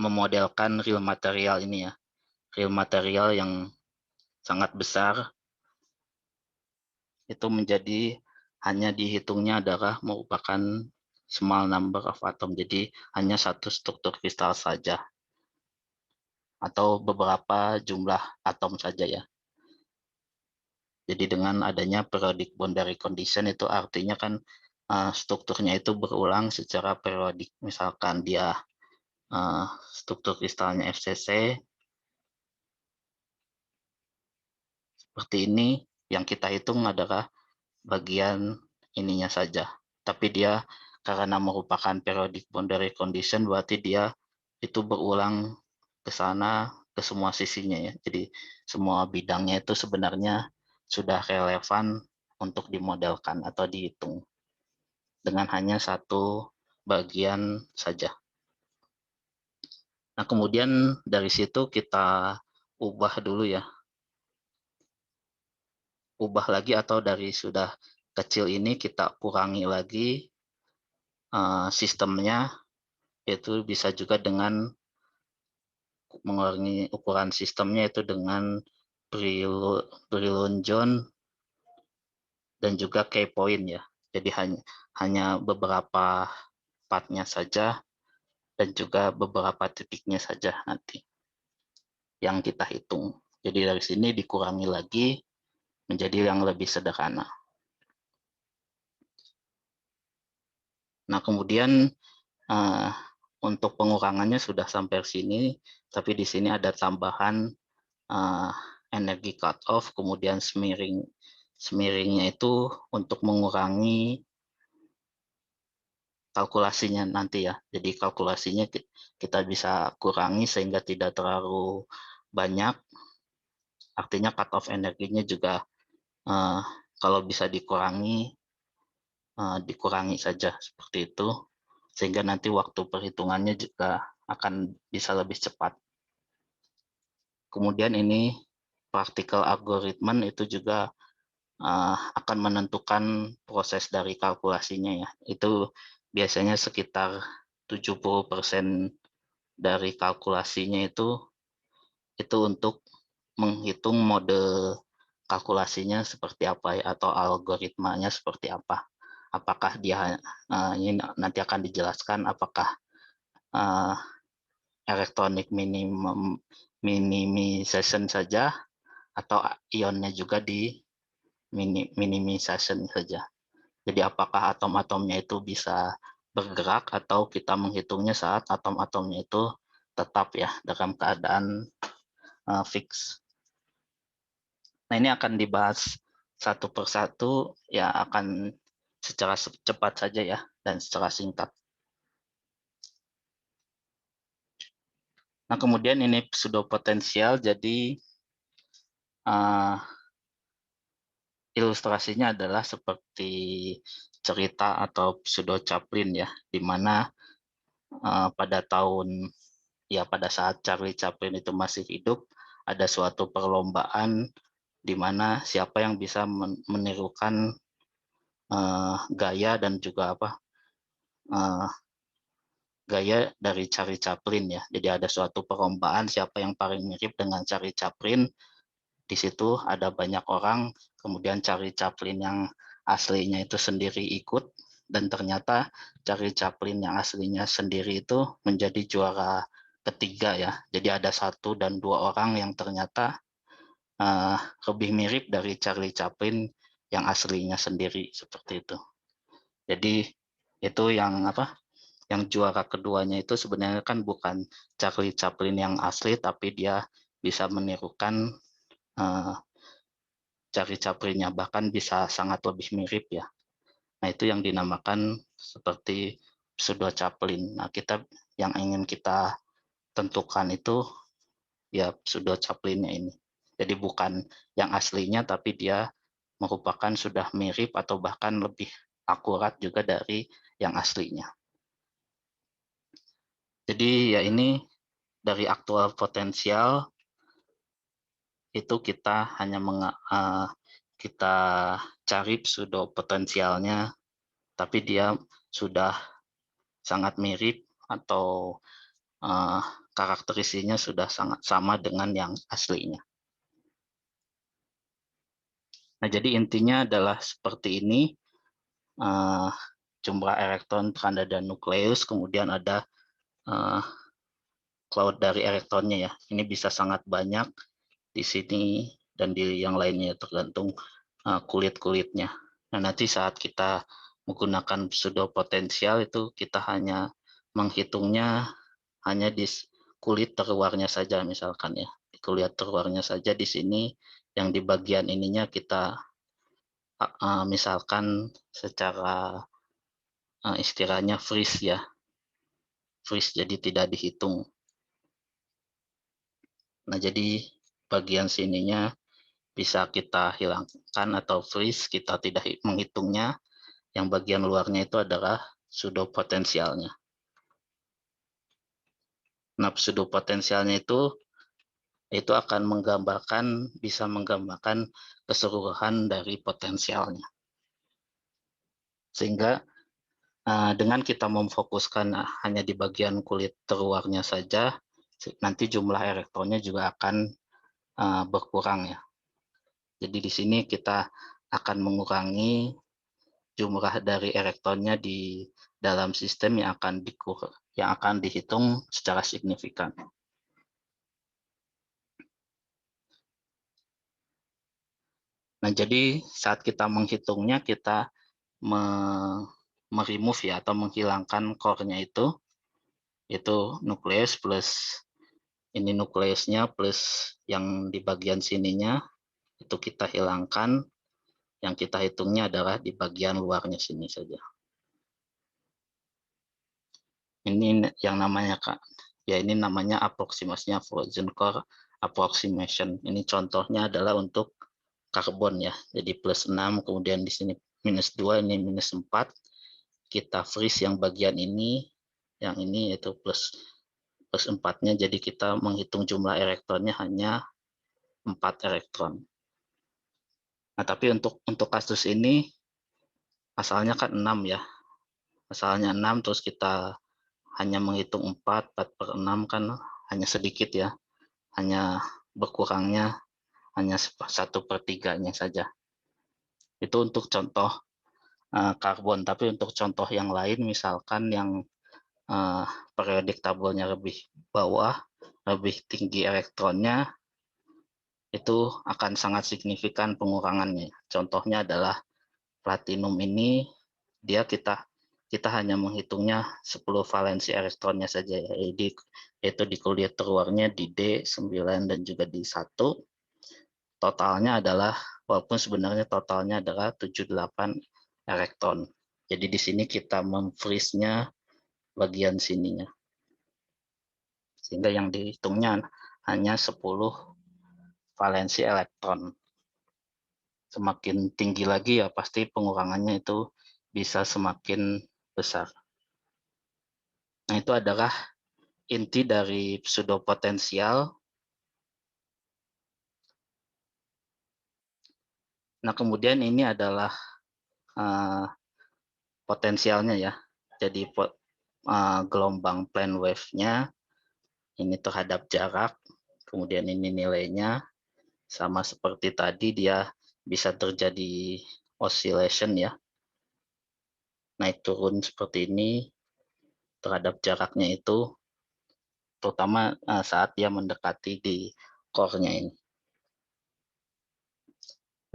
memodelkan real material ini ya. Real material yang sangat besar, itu menjadi hanya dihitungnya adalah merupakan small number of atom. Jadi hanya satu struktur kristal saja, atau beberapa jumlah atom saja ya. Jadi dengan adanya periodic boundary condition itu artinya kan strukturnya itu berulang secara periodik. Misalkan dia struktur kristalnya FCC seperti ini, yang kita hitung adalah bagian ininya saja. Tapi dia karena merupakan periodic boundary condition berarti dia itu berulang ke sana ke semua sisinya ya. Jadi semua bidangnya itu sebenarnya sudah relevan untuk dimodelkan atau dihitung dengan hanya satu bagian saja. Nah, kemudian dari situ kita ubah dulu ya. Ubah lagi atau dari sudah kecil ini kita kurangi lagi sistemnya, itu bisa juga dengan mengurangi ukuran sistemnya itu dengan Brillouin John dan juga key point ya. Jadi hanya beberapa partnya saja dan juga beberapa titiknya saja nanti yang kita hitung. Jadi dari sini dikurangi lagi menjadi yang lebih sederhana. Nah, kemudian untuk pengurangannya sudah sampai sini, tapi di sini ada tambahan energi cut off, kemudian smearingnya itu untuk mengurangi kalkulasinya nanti ya. Jadi kalkulasinya kita bisa kurangi sehingga tidak terlalu banyak. Artinya cut off energinya juga kalau bisa dikurangi saja seperti itu, sehingga nanti waktu perhitungannya juga akan bisa lebih cepat. Kemudian ini practical algorithm itu juga akan menentukan proses dari kalkulasinya ya. Itu biasanya sekitar 70% dari kalkulasinya itu untuk menghitung mode kalkulasinya seperti apa ya, atau algoritmanya seperti apa. Apakah dia ini nanti akan dijelaskan apakah electronic minimization saja atau ionnya juga di minimization saja. Jadi apakah atom-atomnya itu bisa bergerak atau kita menghitungnya saat atom-atomnya itu tetap ya dalam keadaan fix. Nah, ini akan dibahas satu persatu ya, akan secara cepat saja ya dan secara singkat. Nah, kemudian ini pseudo potensial, jadi ilustrasinya adalah seperti cerita atau pseudo Chaplin ya, di mana pada saat Charlie Chaplin itu masih hidup, ada suatu perlombaan di mana siapa yang bisa menirukan gaya dan juga gaya dari Charlie Chaplin ya. Jadi ada suatu perlombaan siapa yang paling mirip dengan Charlie Chaplin. Di situ ada banyak orang, kemudian Charlie Chaplin yang aslinya itu sendiri ikut, dan ternyata Charlie Chaplin yang aslinya sendiri itu menjadi juara ketiga ya. Jadi ada 1 dan 2 orang yang ternyata lebih mirip dari Charlie Chaplin yang aslinya sendiri seperti itu. Jadi itu yang juara keduanya itu sebenarnya kan bukan Charlie Chaplin yang asli, tapi dia bisa menirukan Charlie Chaplin-nya, bahkan bisa sangat lebih mirip ya. Nah, itu yang dinamakan seperti pseudo Chaplin. Nah, yang ingin kita tentukan itu ya pseudo Chaplin-nya ini. Jadi bukan yang aslinya, tapi dia merupakan sudah mirip atau bahkan lebih akurat juga dari yang aslinya. Jadi ya ini dari aktual potensial itu kita hanya kita cari pseudo potensialnya, tapi dia sudah sangat mirip atau karakteristiknya sudah sangat sama dengan yang aslinya. Nah, jadi intinya adalah seperti ini, jumlah elektron tanda dan nukleus, kemudian ada cloud dari elektronnya ya. Ini bisa sangat banyak di sini dan di yang lainnya tergantung kulit-kulitnya. Nah, nanti saat kita menggunakan pseudo potensial itu kita hanya menghitungnya hanya di kulit terluarnya saja misalkan ya. Di kulit terluarnya saja di sini yang di bagian ininya kita misalkan secara istilahnya freeze ya. Freeze jadi tidak dihitung. Nah, jadi bagian sininya bisa kita hilangkan atau freeze, kita tidak menghitungnya. Yang bagian luarnya itu adalah pseudo potensialnya. Nah, pseudo potensialnya itu akan bisa menggambarkan keseluruhan dari potensialnya. Sehingga dengan kita memfokuskan hanya di bagian kulit terluarnya saja, nanti jumlah elektronnya juga akan berkurang ya. Jadi di sini kita akan mengurangi jumlah dari elektronnya di dalam sistem yang akan dihitung secara signifikan. Nah, jadi saat kita menghitungnya kita remove ya atau menghilangkan core-nya itu nukleus plus ini nukleusnya plus yang di bagian sininya itu kita hilangkan, yang kita hitungnya adalah di bagian luarnya sini saja. Ini yang namanya ini namanya aproksimasinya frozen core approximation. Ini contohnya adalah untuk karbon ya. Jadi plus 6, kemudian di sini minus 2, ini minus 4. Kita freeze yang bagian ini, yang ini yaitu plus 4-nya, jadi kita menghitung jumlah elektronnya hanya 4 elektron. Nah, tapi untuk kasus ini asalnya kan 6 ya. Asalnya 6, terus kita hanya menghitung 4 per 6 kan hanya sedikit ya. Hanya berkurangnya hanya 1/3-nya saja. Itu untuk contoh karbon, tapi untuk contoh yang lain misalkan yang periodik tabelnya lebih bawah, lebih tinggi elektronnya, itu akan sangat signifikan pengurangannya. Contohnya adalah platinum ini, kita hanya menghitungnya 10 valensi elektronnya saja ya, yaitu di kulit terluarnya di D9 dan juga di 1. Totalnya adalah, walaupun sebenarnya totalnya adalah 78 elektron. Jadi di sini kita memfreeze-nya bagian sininya. Sehingga yang dihitungnya hanya 10 valensi elektron. Semakin tinggi lagi ya pasti pengurangannya itu bisa semakin besar. Nah, itu adalah inti dari pseudo potensial. Nah, kemudian ini adalah potensialnya ya. Jadi gelombang plane wave-nya ini terhadap jarak, kemudian ini nilainya sama seperti tadi, dia bisa terjadi oscillation ya, naik turun seperti ini terhadap jaraknya itu, terutama saat dia mendekati di core-nya ini.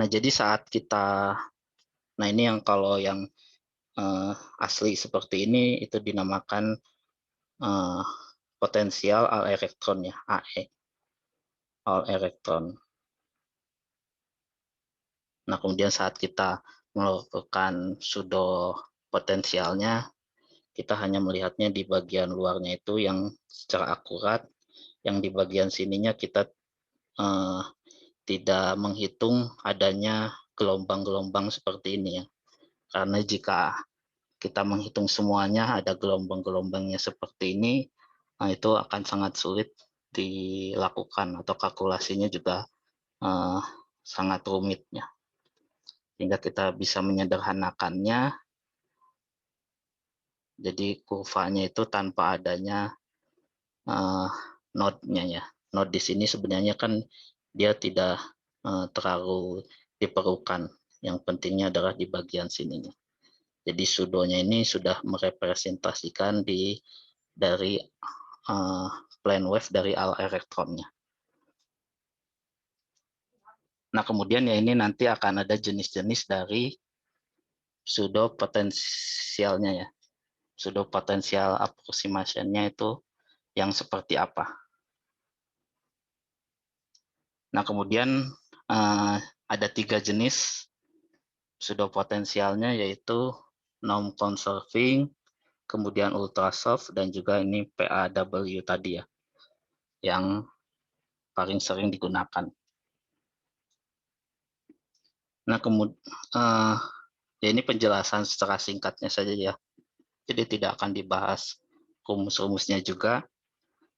Nah, jadi saat kita, nah ini yang kalau yang asli seperti ini itu dinamakan potensial all elektron ya, AE, all elektron. Nah, kemudian saat kita melakukan pseudo potensialnya, kita hanya melihatnya di bagian luarnya itu yang secara akurat, yang di bagian sininya kita tidak menghitung adanya gelombang-gelombang seperti ini ya. Karena jika kita menghitung semuanya ada gelombang-gelombangnya seperti ini, nah itu akan sangat sulit dilakukan atau kalkulasinya juga sangat rumitnya. Sehingga kita bisa menyederhanakannya, jadi kurvanya itu tanpa adanya node-nya ya. Node di sini sebenarnya kan dia tidak terlalu diperlukan. Yang pentingnya adalah di bagian sininya. Jadi pseudonya ini sudah merepresentasikan dari plane wave dari all elektronnya. Nah, kemudian ya ini nanti akan ada jenis-jenis dari pseudo potensialnya ya. Pseudo potensial approximation-nya itu yang seperti apa. Nah, kemudian ada 3 jenis pseudo potensialnya, yaitu non-conserving, kemudian ultra soft, dan juga ini PAW tadi ya, yang paling sering digunakan. Nah, kemudian ya ini penjelasan secara singkatnya saja ya. Jadi tidak akan dibahas rumus-rumusnya juga.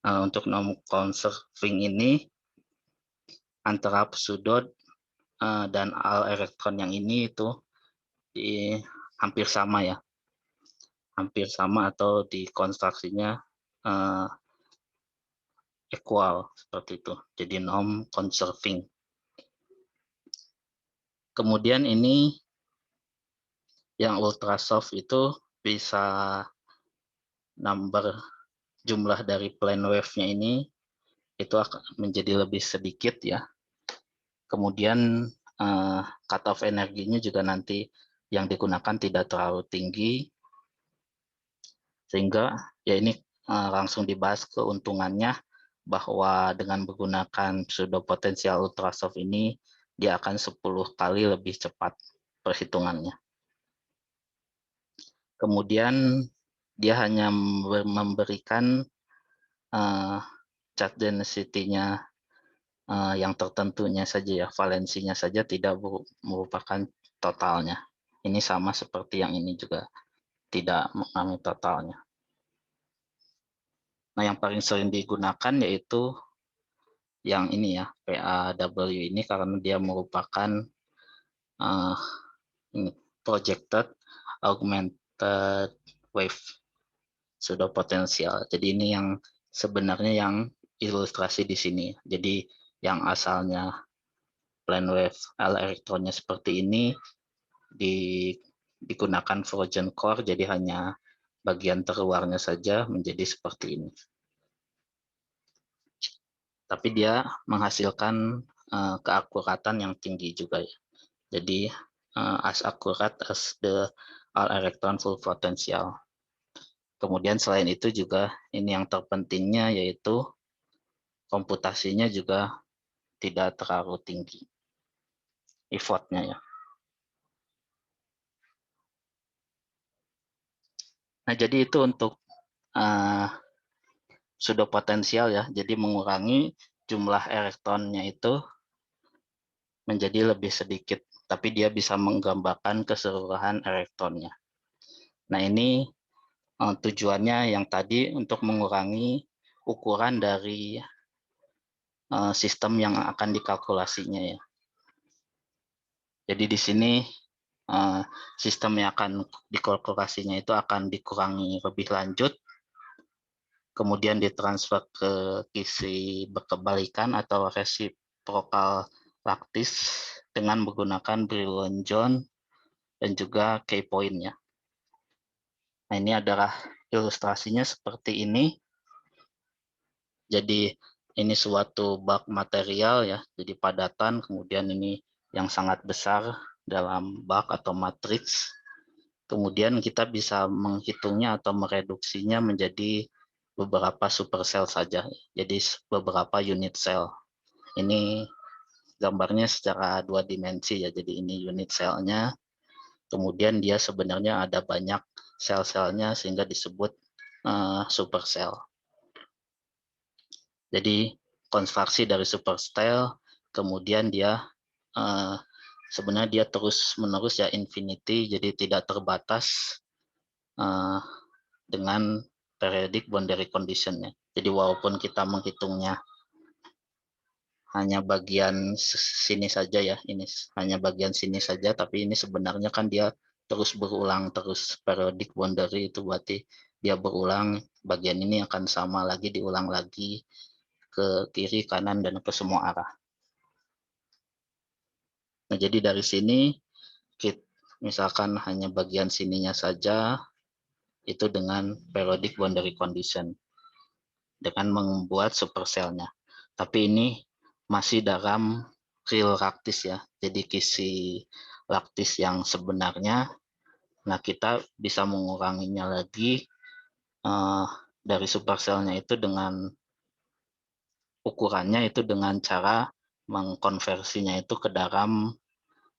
Untuk non-conserving ini antara pseudo dan Al elektron yang ini itu hampir sama ya. Hampir sama atau di konstruksinya equal seperti itu. Jadi non-conserving. Kemudian ini yang ultra soft itu bisa number jumlah dari plane wave-nya ini itu akan menjadi lebih sedikit ya. Kemudian cut off energinya juga nanti yang digunakan tidak terlalu tinggi, sehingga ya ini langsung dibahas keuntungannya bahwa dengan menggunakan pseudo potensial ultrasoft ini dia akan 10 kali lebih cepat perhitungannya. Kemudian dia hanya memberikan charge density-nya yang tertentunya saja ya, valensinya saja, tidak merupakan totalnya. Ini sama seperti yang ini juga tidak mengalami totalnya. Nah, yang paling sering digunakan yaitu yang ini ya, PAW ini, karena dia merupakan ini, projected augmented wave pseudo potensial. Jadi ini yang sebenarnya yang ilustrasi di sini. Jadi yang asalnya plane wave elektronnya seperti ini digunakan frozen core, jadi hanya bagian terluarnya saja menjadi seperti ini. Tapi dia menghasilkan keakuratan yang tinggi juga ya. Jadi as accurate as the all electron full potential. Kemudian selain itu juga ini yang terpentingnya yaitu komputasinya juga tidak terlalu tinggi effortnya ya. Nah, jadi itu untuk pseudo potensial ya. Jadi mengurangi jumlah elektronnya itu menjadi lebih sedikit, tapi dia bisa menggambarkan keseluruhan elektronnya. Nah, ini tujuannya yang tadi untuk mengurangi ukuran dari sistem yang akan dikalkulasinya ya. Jadi di sini sistem yang akan dikalkulasinya itu akan dikurangi lebih lanjut, kemudian ditransfer ke kisi berkebalikan atau reciprocal lattice dengan menggunakan Brillouin-John dan juga K-point ya. Nah, ini adalah ilustrasinya seperti ini. Jadi ini suatu bak material ya, jadi padatan, kemudian ini yang sangat besar dalam bak atau matriks. Kemudian kita bisa menghitungnya atau mereduksinya menjadi beberapa supersel saja, jadi beberapa unit sel. Ini gambarnya secara 2 dimensi ya, jadi ini unit selnya, kemudian dia sebenarnya ada banyak sel-selnya sehingga disebut supersel. Jadi konstruksi dari supersel, kemudian dia sebenarnya dia terus-menerus ya, infinity, jadi tidak terbatas dengan periodic boundary condition-nya. Jadi walaupun kita menghitungnya hanya bagian sini saja ya, ini hanya bagian sini saja, tapi ini sebenarnya kan dia terus berulang, terus periodic boundary itu berarti dia berulang, bagian ini akan sama lagi, diulang lagi ke kiri, kanan, dan ke semua arah. Nah, jadi dari sini, misalkan hanya bagian sininya saja, itu dengan periodic boundary condition, dengan membuat superselnya. Tapi ini masih dalam real laktis ya, jadi kisi laktis yang sebenarnya. Nah, kita bisa menguranginya lagi dari supercell-nya itu dengan ukurannya itu dengan cara mengkonversinya itu ke dalam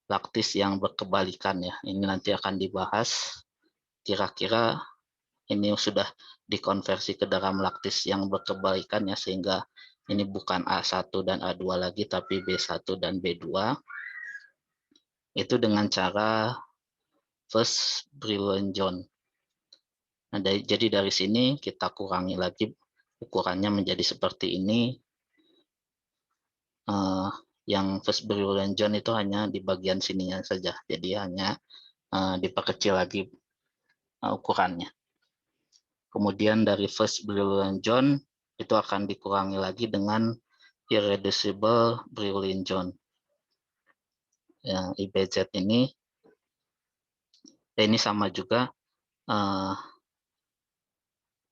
laktis yang berkebalikan ya. Ini nanti akan dibahas kira-kira ini sudah dikonversi ke dalam laktis yang berkebalikan ya, sehingga ini bukan A1 dan A2 lagi tapi B1 dan B2. Itu dengan cara first Brillouin-John. Nah, jadi dari sini kita kurangi lagi ukurannya menjadi seperti ini. Yang first Brillouin-John itu hanya di bagian sininya saja, jadi hanya diperkecil lagi ukurannya. Kemudian dari first Brillouin-John itu akan dikurangi lagi dengan irreducible Brillouin-John. Yang IBZ ini sama juga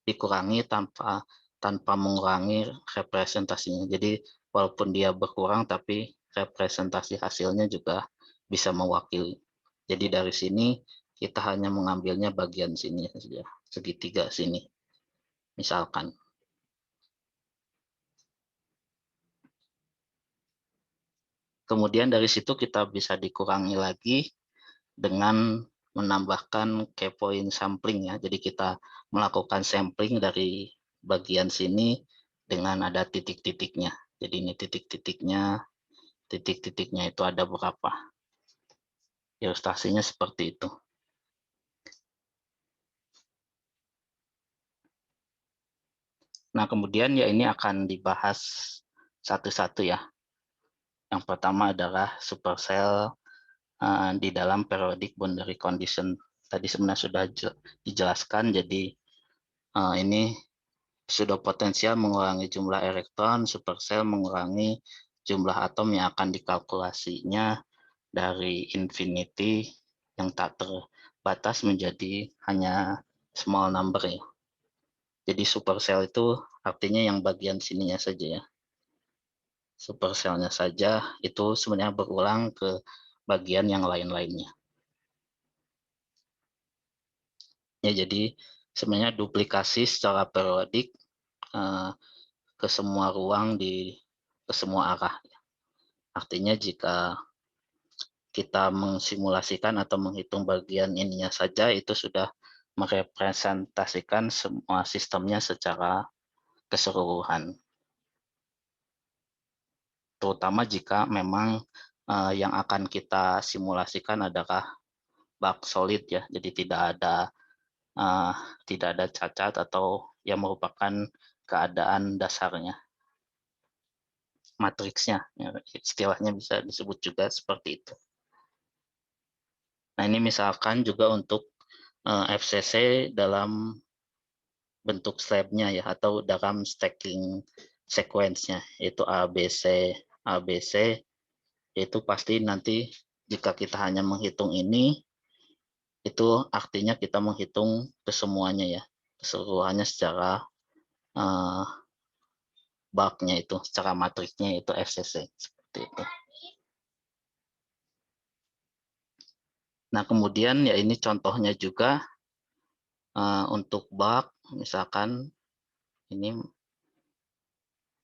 dikurangi tanpa mengurangi representasinya. Jadi walaupun dia berkurang tapi representasi hasilnya juga bisa mewakili. Jadi dari sini kita hanya mengambilnya bagian sini saja, segitiga sini misalkan. Kemudian dari situ kita bisa dikurangi lagi dengan menambahkan key point sampling ya. Jadi kita melakukan sampling dari bagian sini dengan ada titik-titiknya. Jadi ini titik-titiknya itu ada berapa. Ilustrasinya seperti itu. Nah, kemudian ya ini akan dibahas satu-satu ya. Yang pertama adalah supercell di dalam periodic boundary condition. Tadi sebenarnya sudah dijelaskan, jadi ini pseudopotensial mengurangi jumlah elektron, supercell mengurangi jumlah atom yang akan dikalkulasinya dari infinity yang tak terbatas menjadi hanya small number ya. Jadi supercell itu artinya yang bagian sininya saja ya. Supercell-nya saja itu sebenarnya berulang ke bagian yang lain-lainnya. Ya, jadi sebenarnya duplikasi secara periodik ke semua ruang ke semua arah. Artinya jika kita mensimulasikan atau menghitung bagian ininya saja, itu sudah merepresentasikan semua sistemnya secara keseluruhan. Terutama jika memang yang akan kita simulasikan adalah bug solid ya, jadi tidak ada cacat atau yang merupakan keadaan dasarnya, matriksnya, ya, istilahnya bisa disebut juga seperti itu. Nah, ini misalkan juga untuk FCC dalam bentuk slab-nya ya, atau dalam stacking sequence-nya, yaitu ABC, itu pasti nanti jika kita hanya menghitung ini, itu artinya kita menghitung kesemuanya ya, keseluruhannya secara bulk-nya itu, secara matriksnya itu FCC, seperti itu. Nah, kemudian ya ini contohnya juga untuk bulk, misalkan ini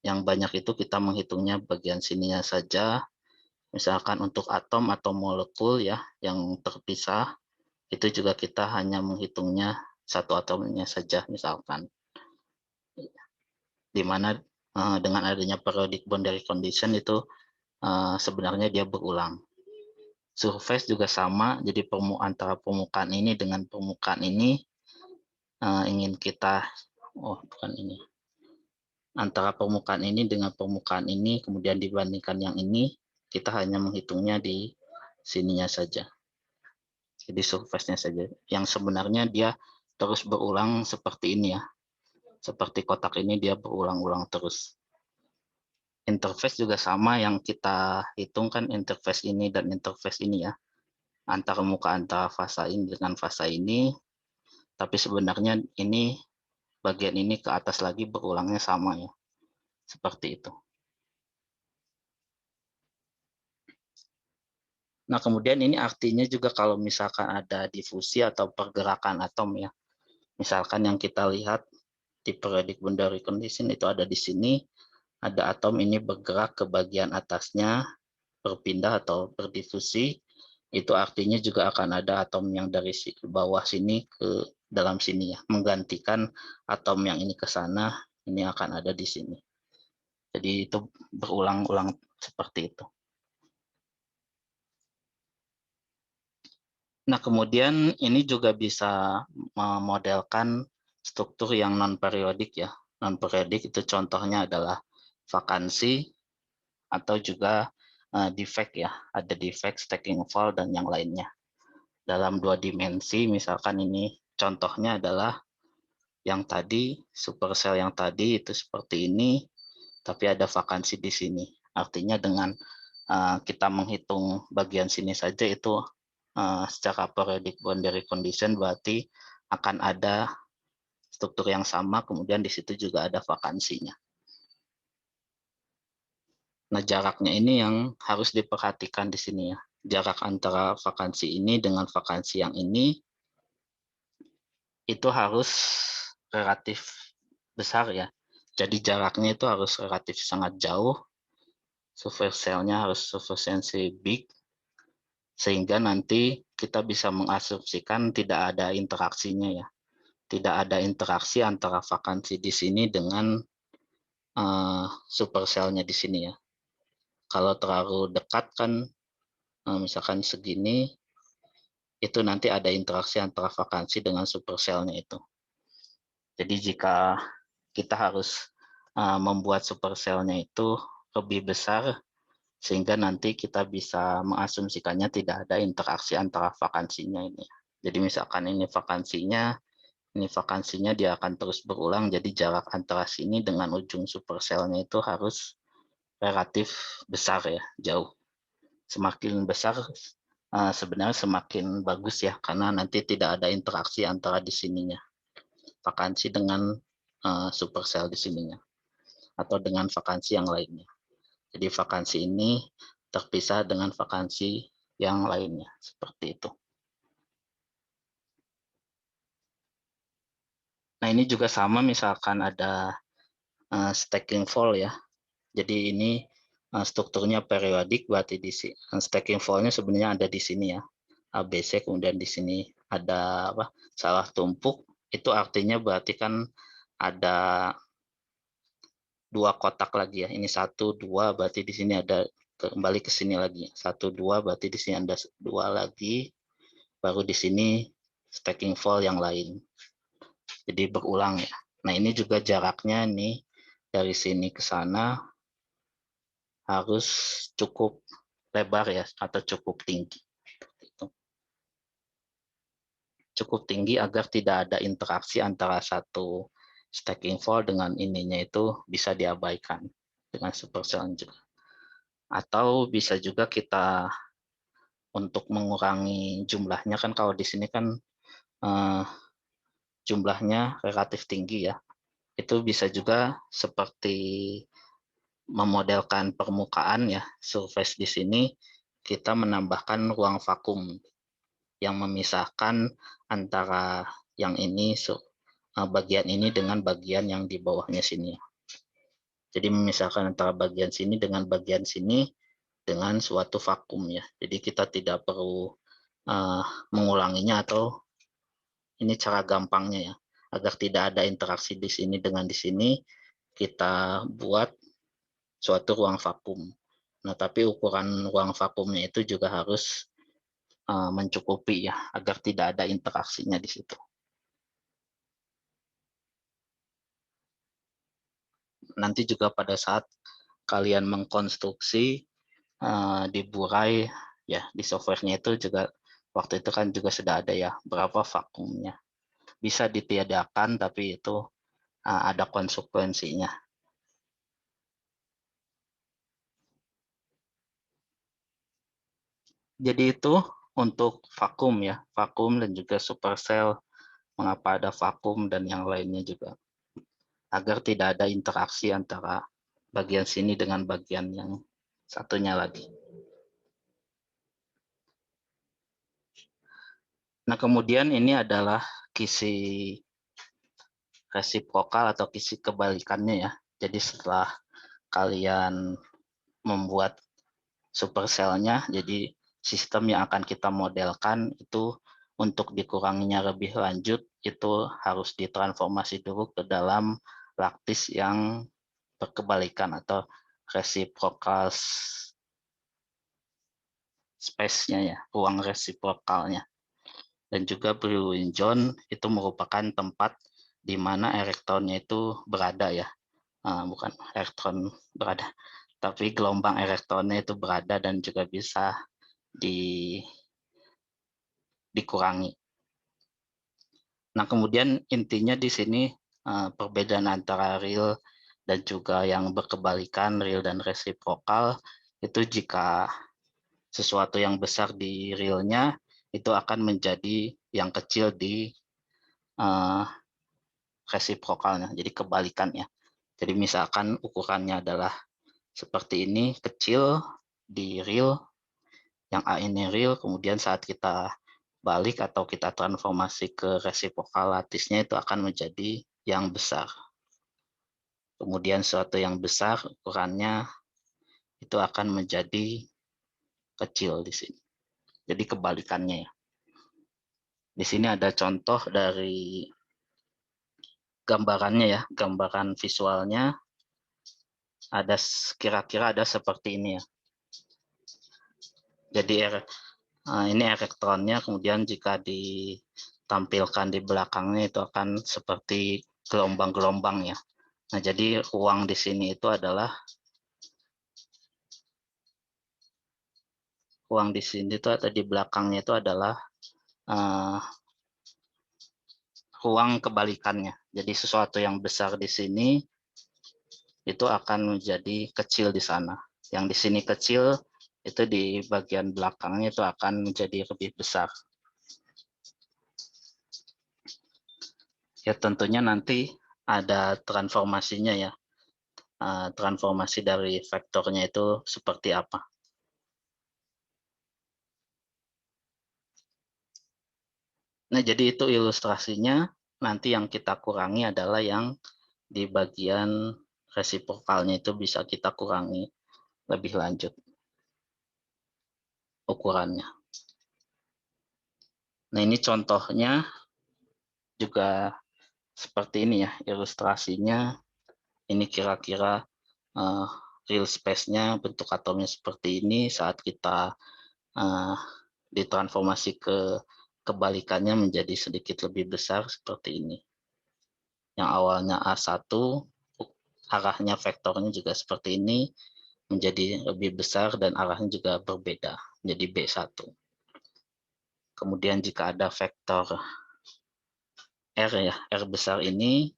yang banyak itu kita menghitungnya bagian sininya saja. Misalkan untuk atom atau molekul ya yang terpisah, itu juga kita hanya menghitungnya satu atomnya saja misalkan. Di mana dengan adanya periodic boundary condition itu sebenarnya dia berulang. Surface juga sama, jadi antara permukaan ini dengan permukaan ini ingin kita, bukan ini, antara permukaan ini dengan permukaan ini, kemudian dibandingkan yang ini, kita hanya menghitungnya di sininya saja. Jadi surface-nya saja. Yang sebenarnya dia terus berulang seperti ini ya. Seperti kotak ini dia berulang-ulang terus. Interface juga sama, yang kita hitung kan interface ini dan interface ini ya. Antara muka antara fasa ini dengan fasa ini. Tapi sebenarnya ini bagian ini ke atas lagi berulangnya sama ya. Seperti itu. Nah, kemudian ini artinya juga kalau misalkan ada difusi atau pergerakan atom ya. Misalkan yang kita lihat di periodic boundary condition itu ada di sini, ada atom ini bergerak ke bagian atasnya, berpindah atau berdifusi, itu artinya juga akan ada atom yang dari bawah sini ke dalam sini ya, menggantikan atom yang ini ke sana, ini akan ada di sini. Jadi itu berulang-ulang seperti itu. Nah, kemudian ini juga bisa memodelkan struktur yang non-periodik ya. Non-periodik itu contohnya adalah vakansi atau juga defect ya. Ada defect, stacking fall, dan yang lainnya. Dalam 2 dimensi, misalkan ini contohnya adalah yang tadi, supercell yang tadi itu seperti ini, tapi ada vakansi di sini. Artinya dengan kita menghitung bagian sini saja itu secara periodic boundary condition berarti akan ada struktur yang sama, kemudian di situ juga ada vakansinya. Nah, jaraknya ini yang harus diperhatikan di sini ya. Jarak antara vakansi ini dengan vakansi yang ini itu harus relatif besar ya. Jadi jaraknya itu harus relatif sangat jauh. Supercell-nya harus sufficiently big sehingga nanti kita bisa mengasumsikan tidak ada interaksinya ya. Tidak ada interaksi antara vakansi di sini dengan supercell-nya di sini ya. Kalau terlalu dekat kan, misalkan segini, itu nanti ada interaksi antara vakansi dengan supercell-nya itu. Jadi jika kita harus membuat supercell-nya itu lebih besar, sehingga nanti kita bisa mengasumsikannya tidak ada interaksi antara vakansinya ini. Jadi misalkan ini vakansinya dia akan terus berulang, jadi jarak antara sini dengan ujung supercell-nya itu harus relatif besar ya, jauh. Semakin besar sebenarnya semakin bagus ya, karena nanti tidak ada interaksi antara di sininya, vakansi dengan supercell di sininya, atau dengan vakansi yang lainnya. Jadi vakansi ini terpisah dengan vakansi yang lainnya, seperti itu. Nah, ini juga sama misalkan ada stacking fall ya. Jadi ini strukturnya periodik, berarti di stacking fall-nya sebenarnya ada di sini ya. ABC, kemudian di sini ada salah tumpuk, itu artinya berarti kan ada 2 kotak lagi ya. Ini 1, 2, berarti di sini ada kembali ke sini lagi. 1, 2, berarti di sini ada 2 lagi, baru di sini stacking fall yang lain. Jadi berulang ya. Nah, ini juga jaraknya nih dari sini ke sana harus cukup lebar ya, atau cukup tinggi. Cukup tinggi agar tidak ada interaksi antara satu stacking fall dengan ininya, itu bisa diabaikan dengan supercell juga. Atau bisa juga kita untuk mengurangi jumlahnya, kan kalau di sini kan jumlahnya relatif tinggi ya. Itu bisa juga seperti memodelkan permukaan ya, surface di sini kita menambahkan ruang vakum yang memisahkan antara yang ini bagian ini dengan bagian yang di bawahnya sini. Jadi memisahkan antara bagian sini dengan bagian sini dengan suatu vakum ya. Jadi kita tidak perlu mengulanginya, atau ini cara gampangnya ya. Agar tidak ada interaksi di sini dengan di sini, kita buat suatu ruang vakum. Nah, tapi ukuran ruang vakumnya itu juga harus mencukupi ya, agar tidak ada interaksinya di situ. Nanti juga pada saat kalian mengkonstruksi di Burai ya, di softwarenya itu juga waktu itu kan juga sudah ada ya berapa vakumnya. Bisa ditiadakan, tapi itu ada konsekuensinya. Jadi itu untuk vakum ya, vakum dan juga supercell, mengapa ada vakum dan yang lainnya juga. Agar tidak ada interaksi antara bagian sini dengan bagian yang satunya lagi. Nah, kemudian ini adalah kisi resiprokal atau kisi kebalikannya ya. Jadi setelah kalian membuat supercell-nya, jadi sistem yang akan kita modelkan itu untuk dikuranginya lebih lanjut itu harus ditransformasi dulu ke dalam lattice yang berkebalikan atau reciprocal space-nya ya, ruang resiprokalnya. Dan juga Brillouin zone itu merupakan tempat di mana elektronnya itu berada ya. Bukan elektron berada, tapi gelombang elektronnya itu berada dan juga bisa dikurangi. Nah, kemudian intinya di sini perbedaan antara real dan juga yang berkebalikan, real dan resiprokal, itu jika sesuatu yang besar di realnya itu akan menjadi yang kecil di resiprokalnya, jadi kebalikannya. Jadi misalkan ukurannya adalah seperti ini, kecil di real, yang A ini real, kemudian saat kita balik atau kita transformasi ke resiprokal lattice-nya itu akan menjadi yang besar. Kemudian suatu yang besar ukurannya itu akan menjadi kecil di sini. Jadi kebalikannya ya. Di sini ada contoh dari gambarannya ya, gambaran visualnya ada kira-kira ada seperti ini ya. Jadi ini elektronnya, kemudian jika ditampilkan di belakangnya itu akan seperti gelombang-gelombang ya. Nah, jadi ruang di sini itu adalah ruang di sini itu atau di belakangnya itu adalah ruang kebalikannya. Jadi sesuatu yang besar di sini itu akan menjadi kecil di sana. Yang di sini kecil itu di bagian belakangnya itu akan menjadi lebih besar. Ya tentunya nanti ada transformasinya ya. Transformasi dari vektornya itu seperti apa. Nah, jadi itu ilustrasinya. Nanti yang kita kurangi adalah yang di bagian resiprokalnya itu bisa kita kurangi lebih lanjut ukurannya. Nah, ini contohnya juga seperti ini ya, ilustrasinya. Ini kira-kira real space-nya, bentuk atomnya seperti ini. Saat kita ditransformasi ke kebalikannya menjadi sedikit lebih besar seperti ini. Yang awalnya A1, arahnya vektornya juga seperti ini, menjadi lebih besar dan arahnya juga berbeda, jadi B1. Kemudian jika ada vektor R ya, R besar ini,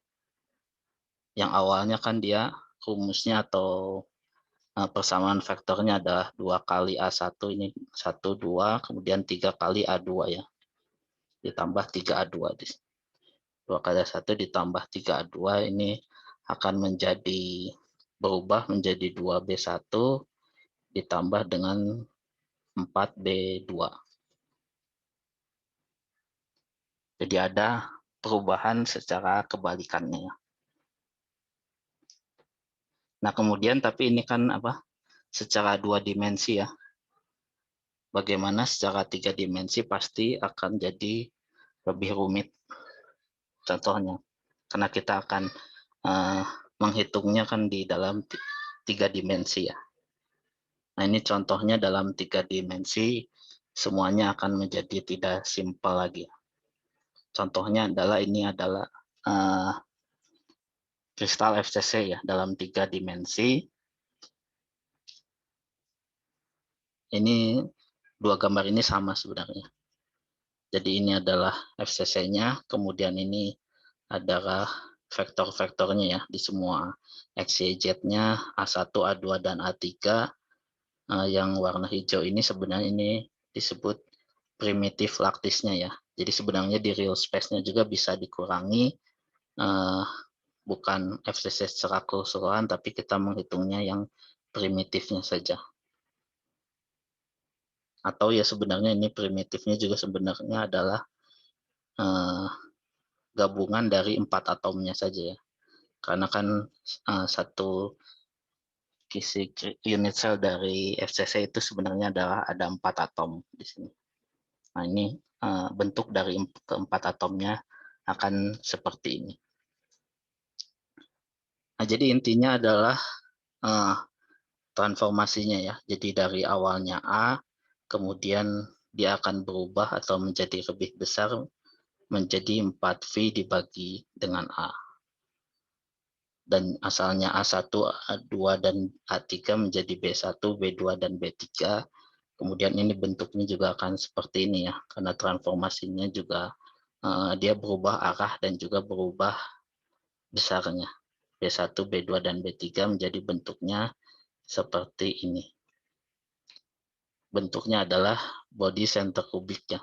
yang awalnya kan dia rumusnya atau persamaan vektornya adalah 2 kali A1, ini 1, 2, kemudian 3 kali A2 ya, ditambah 3A2. 2 kali A1 ditambah 3A2 ini akan menjadi berubah menjadi 2B1 ditambah dengan 4B2. Jadi ada perubahan secara kebalikannya. Nah, kemudian tapi ini kan secara 2 dimensi ya. Bagaimana secara 3 dimensi pasti akan jadi lebih rumit. Contohnya, karena kita akan menghitungnya kan di dalam 3 dimensi ya. Nah, ini contohnya dalam 3 dimensi, semuanya akan menjadi tidak simpel lagi. Contohnya adalah ini adalah kristal FCC ya, dalam 3 dimensi. Ini 2 gambar ini sama sebenarnya. Jadi ini adalah FCC-nya, kemudian ini adalah vektor-vektornya ya, di semua X, Y, Z-nya, A1, A2, dan A3. Yang warna hijau ini sebenarnya ini disebut primitif lattice-nya ya. Jadi sebenarnya di real space-nya juga bisa dikurangi, bukan FCC secara keseluruhan, tapi kita menghitungnya yang primitifnya saja. Atau ya sebenarnya ini primitifnya juga sebenarnya adalah gabungan dari 4 atomnya saja ya. Karena kan satu unit sel dari FCC itu sebenarnya adalah ada 4 atom di sini. Nah ini bentuk dari keempat atomnya akan seperti ini. Nah jadi intinya adalah transformasinya ya. Jadi dari awalnya A, kemudian dia akan berubah atau menjadi lebih besar menjadi 4V dibagi dengan A. Dan asalnya A1, A2, dan A3 menjadi B1, B2, dan B3. Kemudian ini bentuknya juga akan seperti ini ya, karena transformasinya juga dia berubah arah dan juga berubah besarnya. B1, B2, dan B3 menjadi bentuknya seperti ini. Bentuknya adalah body center kubik ya.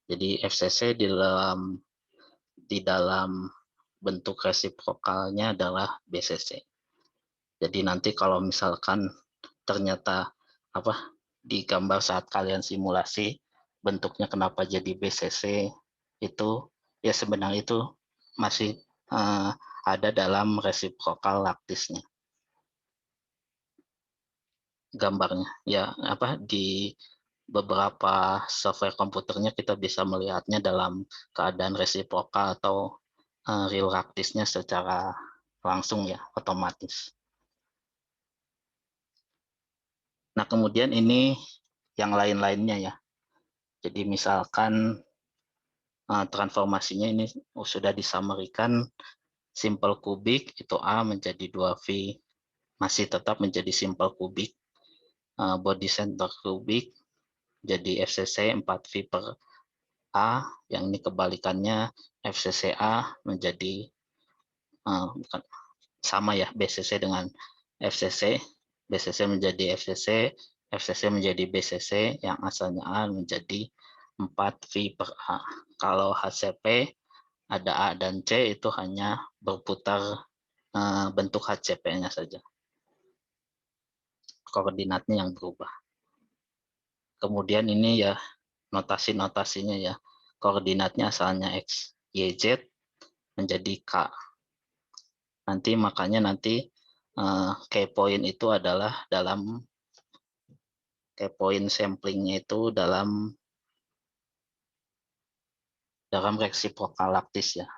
Jadi FCC di dalam bentuk resiprokalnya adalah BCC. Jadi nanti kalau misalkan ternyata di gambar saat kalian simulasi bentuknya kenapa jadi BCC itu ya sebenarnya itu masih ada dalam resiprokal lattisnya gambarnya ya di beberapa software komputernya kita bisa melihatnya dalam keadaan resiprokal atau real lattice-nya secara langsung ya otomatis. Nah kemudian ini yang lain-lainnya ya. Jadi misalkan transformasinya ini sudah disamarikan simple kubik itu A menjadi 2V masih tetap menjadi simple kubik, body center kubik jadi FCC 4V per A, yang ini kebalikannya FCC A menjadi bukan sama ya BCC dengan FCC, BCC menjadi FCC, FCC menjadi BCC yang asalnya A menjadi 4V per A. Kalau HCP ada A dan C itu hanya berputar bentuk HCP-nya saja. Koordinatnya yang berubah. Kemudian ini ya notasi-notasinya ya. Koordinatnya asalnya X, Y, Z menjadi K. Makanya nanti key point itu adalah dalam key point samplingnya itu dalam resiprokal lattice ya.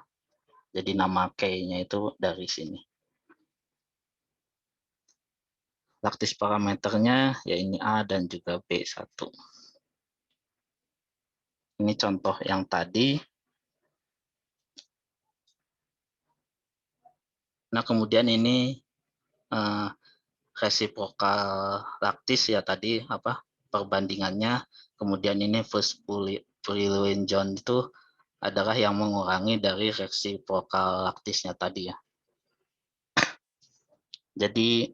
Jadi nama key-nya itu dari sini. Lattice parameternya ya ini A dan juga B1. Ini contoh yang tadi. Nah kemudian ini resiprokal lattice ya tadi perbandingannya. Kemudian ini first Brillouin John itu adalah yang mengurangi dari resiprokal lattice-nya tadi ya. Jadi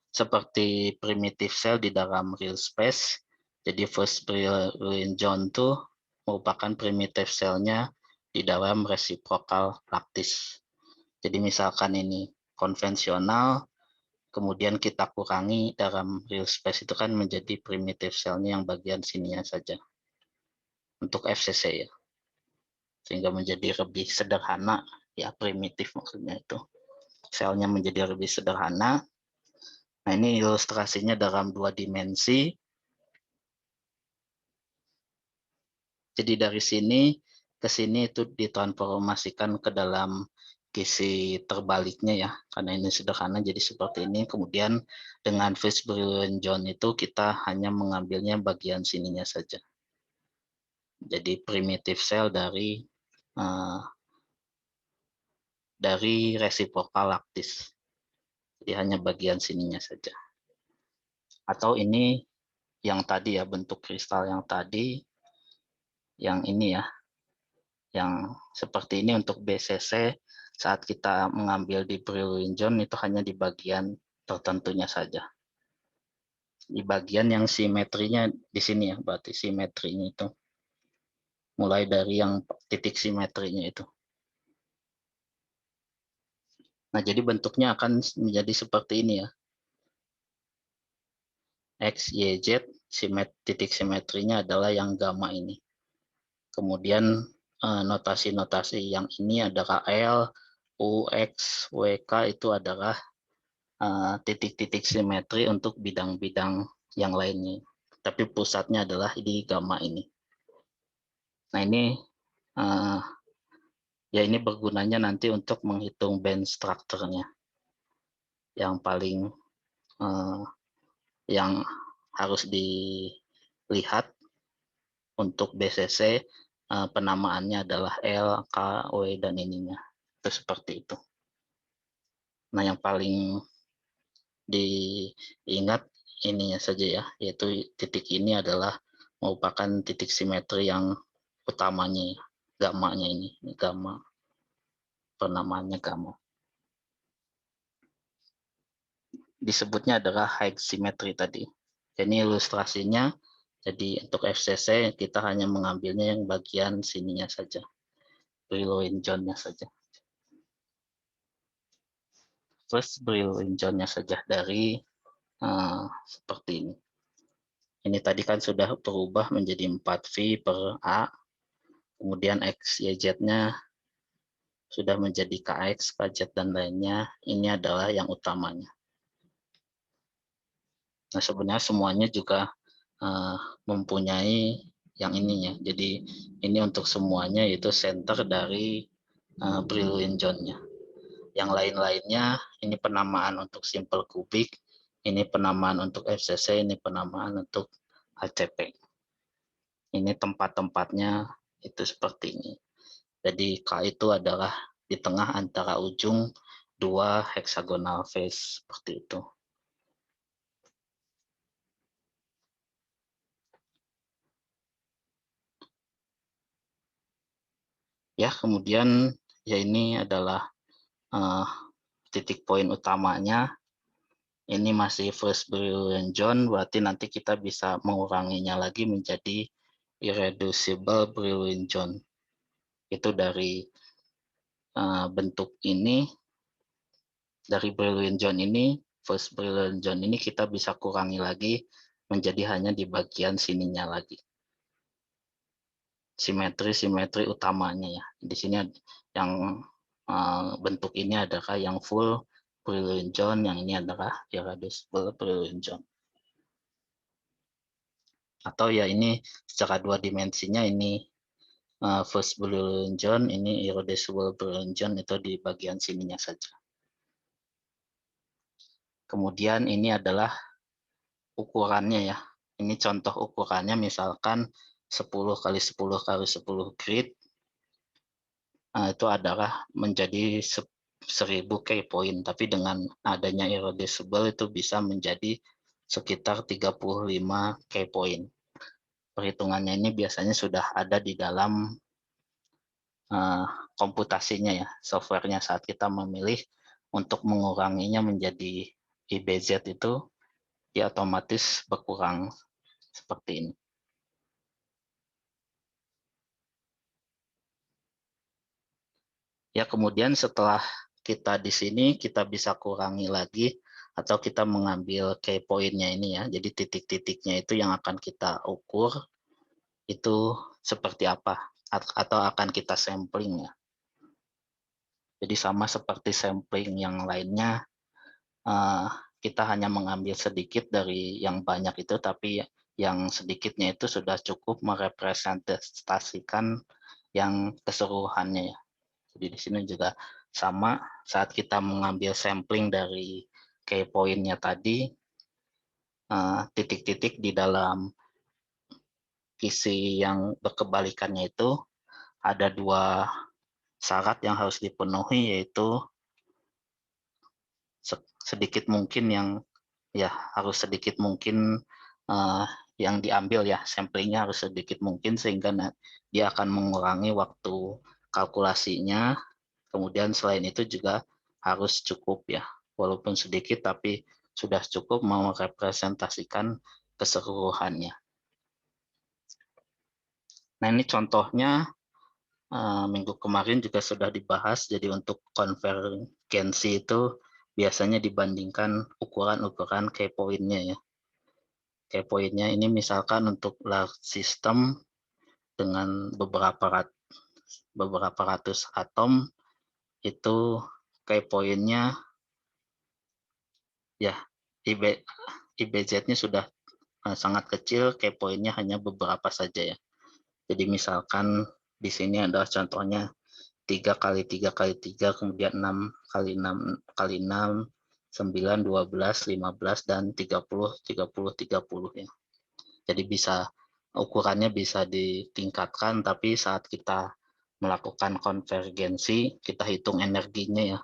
seperti primitive cell di dalam real space. Jadi first Brillouin John itu merupakan primitive cell-nya di dalam resiprokal lattice. Jadi misalkan ini konvensional, kemudian kita kurangi dalam real space itu kan menjadi primitive cell-nya yang bagian sininya saja untuk FCC ya, sehingga menjadi lebih sederhana ya, primitif maksudnya itu selnya menjadi lebih sederhana. Nah ini ilustrasinya dalam 2 dimensi. Jadi dari sini ke sini itu ditransformasikan ke dalam kisi terbaliknya ya, karena ini sederhana jadi seperti ini. Kemudian dengan Fishburne John itu kita hanya mengambilnya bagian sininya saja. Jadi primitive cell dari resiprokal lattice. Jadi hanya bagian sininya saja. Atau ini yang tadi ya, bentuk kristal yang tadi, yang ini ya, yang seperti ini untuk BCC saat kita mengambil di Brillouin John itu hanya di bagian tertentunya saja. Di bagian yang simetrinya di sini ya, berarti simetrinya itu. Mulai dari yang titik simetrinya itu. Nah, jadi bentuknya akan menjadi seperti ini ya. X, Y, Z titik simetrinya adalah yang gamma ini. Kemudian notasi-notasi yang ini adalah L, U, X, W, K itu adalah titik-titik simetri untuk bidang-bidang yang lainnya. Tapi pusatnya adalah di gamma ini. Nah ini ya ini bergunanya nanti untuk menghitung band structure-nya. Yang paling yang harus dilihat untuk BCC penamaannya adalah L, K, W, dan ininya. Itu seperti itu. Nah yang paling diingat ininya saja ya, yaitu titik ini adalah merupakan titik simetri yang utamanya, gamanya ini gamma, penamaannya gamma. Disebutnya adalah high symmetry tadi. Ini ilustrasinya, jadi untuk FCC kita hanya mengambilnya yang bagian sininya saja, Brillouin zone-nya saja. First Brillouin zone-nya saja dari seperti ini. Ini tadi kan sudah berubah menjadi 4V per A, kemudian X, Y, Z-nya sudah menjadi KX, KZ, dan lainnya. Ini adalah yang utamanya. Nah, sebenarnya semuanya juga mempunyai yang ininya. Jadi ini untuk semuanya yaitu center dari Brillouin zone-nya. Yang lain-lainnya ini penamaan untuk simple kubik, ini penamaan untuk FCC, ini penamaan untuk HCP. Ini tempat-tempatnya itu seperti ini. Jadi K itu adalah di tengah antara ujung dua hexagonal face seperti itu. Ya, kemudian ya ini adalah titik poin utamanya. Ini masih first Brillouin zone, berarti nanti kita bisa menguranginya lagi menjadi irreducible Brillouin zone. Itu dari bentuk ini, dari Brillouin zone ini, first Brillouin zone ini kita bisa kurangi lagi menjadi hanya di bagian sininya lagi. Simetri utamanya ya. Di sini yang bentuk ini adalah yang full Brillouin zone, yang ini adalah irreducible Brillouin zone. Atau ya ini secara dua dimensinya ini first Brillouin zone, ini irreducible Brillouin zone, itu di bagian sininya saja. Kemudian ini adalah ukurannya ya. Ini contoh ukurannya misalkan 10 kali 10 kali 10 grid. Itu adalah menjadi 1000 key point, tapi dengan adanya irreducible itu bisa menjadi sekitar 35 key point. Perhitungannya ini biasanya sudah ada di dalam komputasinya ya, softwarenya saat kita memilih untuk menguranginya menjadi IBZ itu dia otomatis berkurang seperti ini. Ya, kemudian setelah kita di sini, kita bisa kurangi lagi atau kita mengambil key point-nya ini ya. Jadi titik-titiknya itu yang akan kita ukur itu seperti apa atau akan kita sampling ya. Jadi sama seperti sampling yang lainnya, kita hanya mengambil sedikit dari yang banyak itu, tapi yang sedikitnya itu sudah cukup merepresentasikan yang keseluruhannya ya. Jadi di sini juga sama, saat kita mengambil sampling dari key point-nya tadi, titik-titik di dalam isi yang berkebalikannya itu ada dua syarat yang harus dipenuhi, yaitu sedikit mungkin yang ya harus sedikit mungkin yang diambil ya, samplingnya harus sedikit mungkin sehingga dia akan mengurangi waktu kalkulasinya. Kemudian selain itu juga harus cukup ya, walaupun sedikit tapi sudah cukup merepresentasikan keseluruhannya. Nah ini contohnya minggu kemarin juga sudah dibahas. Jadi untuk konvergensi itu biasanya dibandingkan ukuran-ukuran key point-nya ya. Key point-nya ini misalkan untuk large system dengan beberapa ratus atom, itu key point-nya ya IBZ-nya sudah sangat kecil, key point-nya hanya beberapa saja ya. Jadi misalkan di sini adalah contohnya 3 kali 3 kali 3, kemudian 6 kali 6 kali 6, 9, 12, 15, dan 30, 30, 30 ya. Jadi ukurannya bisa ditingkatkan, tapi saat kita melakukan konvergensi, kita hitung energinya ya.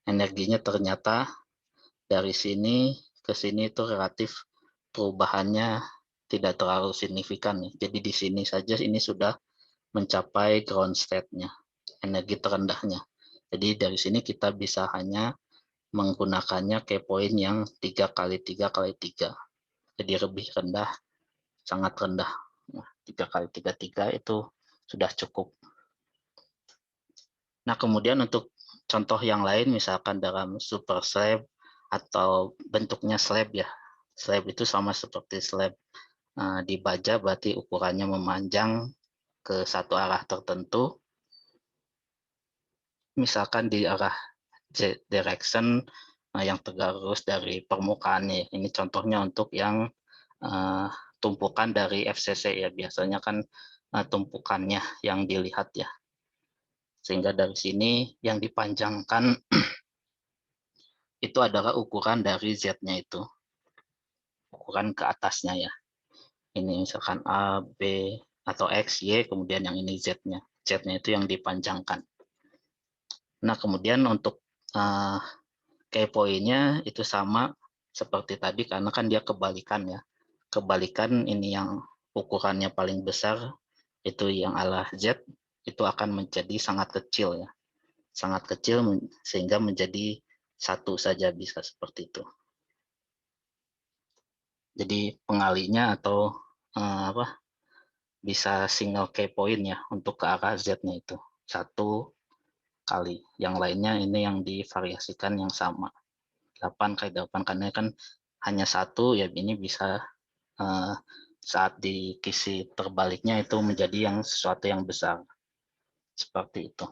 Energinya ternyata dari sini ke sini itu relatif perubahannya tidak terlalu signifikan ya. Jadi di sini saja ini sudah mencapai ground state-nya, energi terendahnya. Jadi dari sini kita bisa hanya menggunakannya key point yang 3 kali 3 kali 3. Jadi lebih rendah, sangat rendah. 3 kali 3 3 itu sudah cukup. Nah, kemudian untuk contoh yang lain, misalkan dalam super slab atau bentuknya slab ya. Slab itu sama seperti slab di baja, berarti ukurannya memanjang ke satu arah tertentu. Misalkan di arah Z direction yang tegak lurus dari permukaannya. Ini contohnya untuk yang tumpukan dari FCC ya. Biasanya kan tumpukannya yang dilihat ya. Sehingga dari sini yang dipanjangkan itu adalah ukuran dari Z-nya itu. Ukuran ke atasnya ya. Ini misalkan A, B, atau X, Y, kemudian yang ini Z-nya. Z-nya itu yang dipanjangkan. Nah, kemudian untuk key point-nya itu sama seperti tadi, karena kan dia kebalikan ya. Kebalikan ini yang ukurannya paling besar, itu yang arah Z, itu akan menjadi sangat kecil ya. Sangat kecil sehingga menjadi satu saja, bisa seperti itu. Jadi pengalinya atau bisa single key point ya untuk ke arah Z-nya itu. Satu kali. Yang lainnya ini yang divariasikan yang sama. 8 kali 8, karena kan hanya satu ya, ini bisa saat dikisi terbaliknya itu menjadi yang sesuatu yang besar. Seperti itu.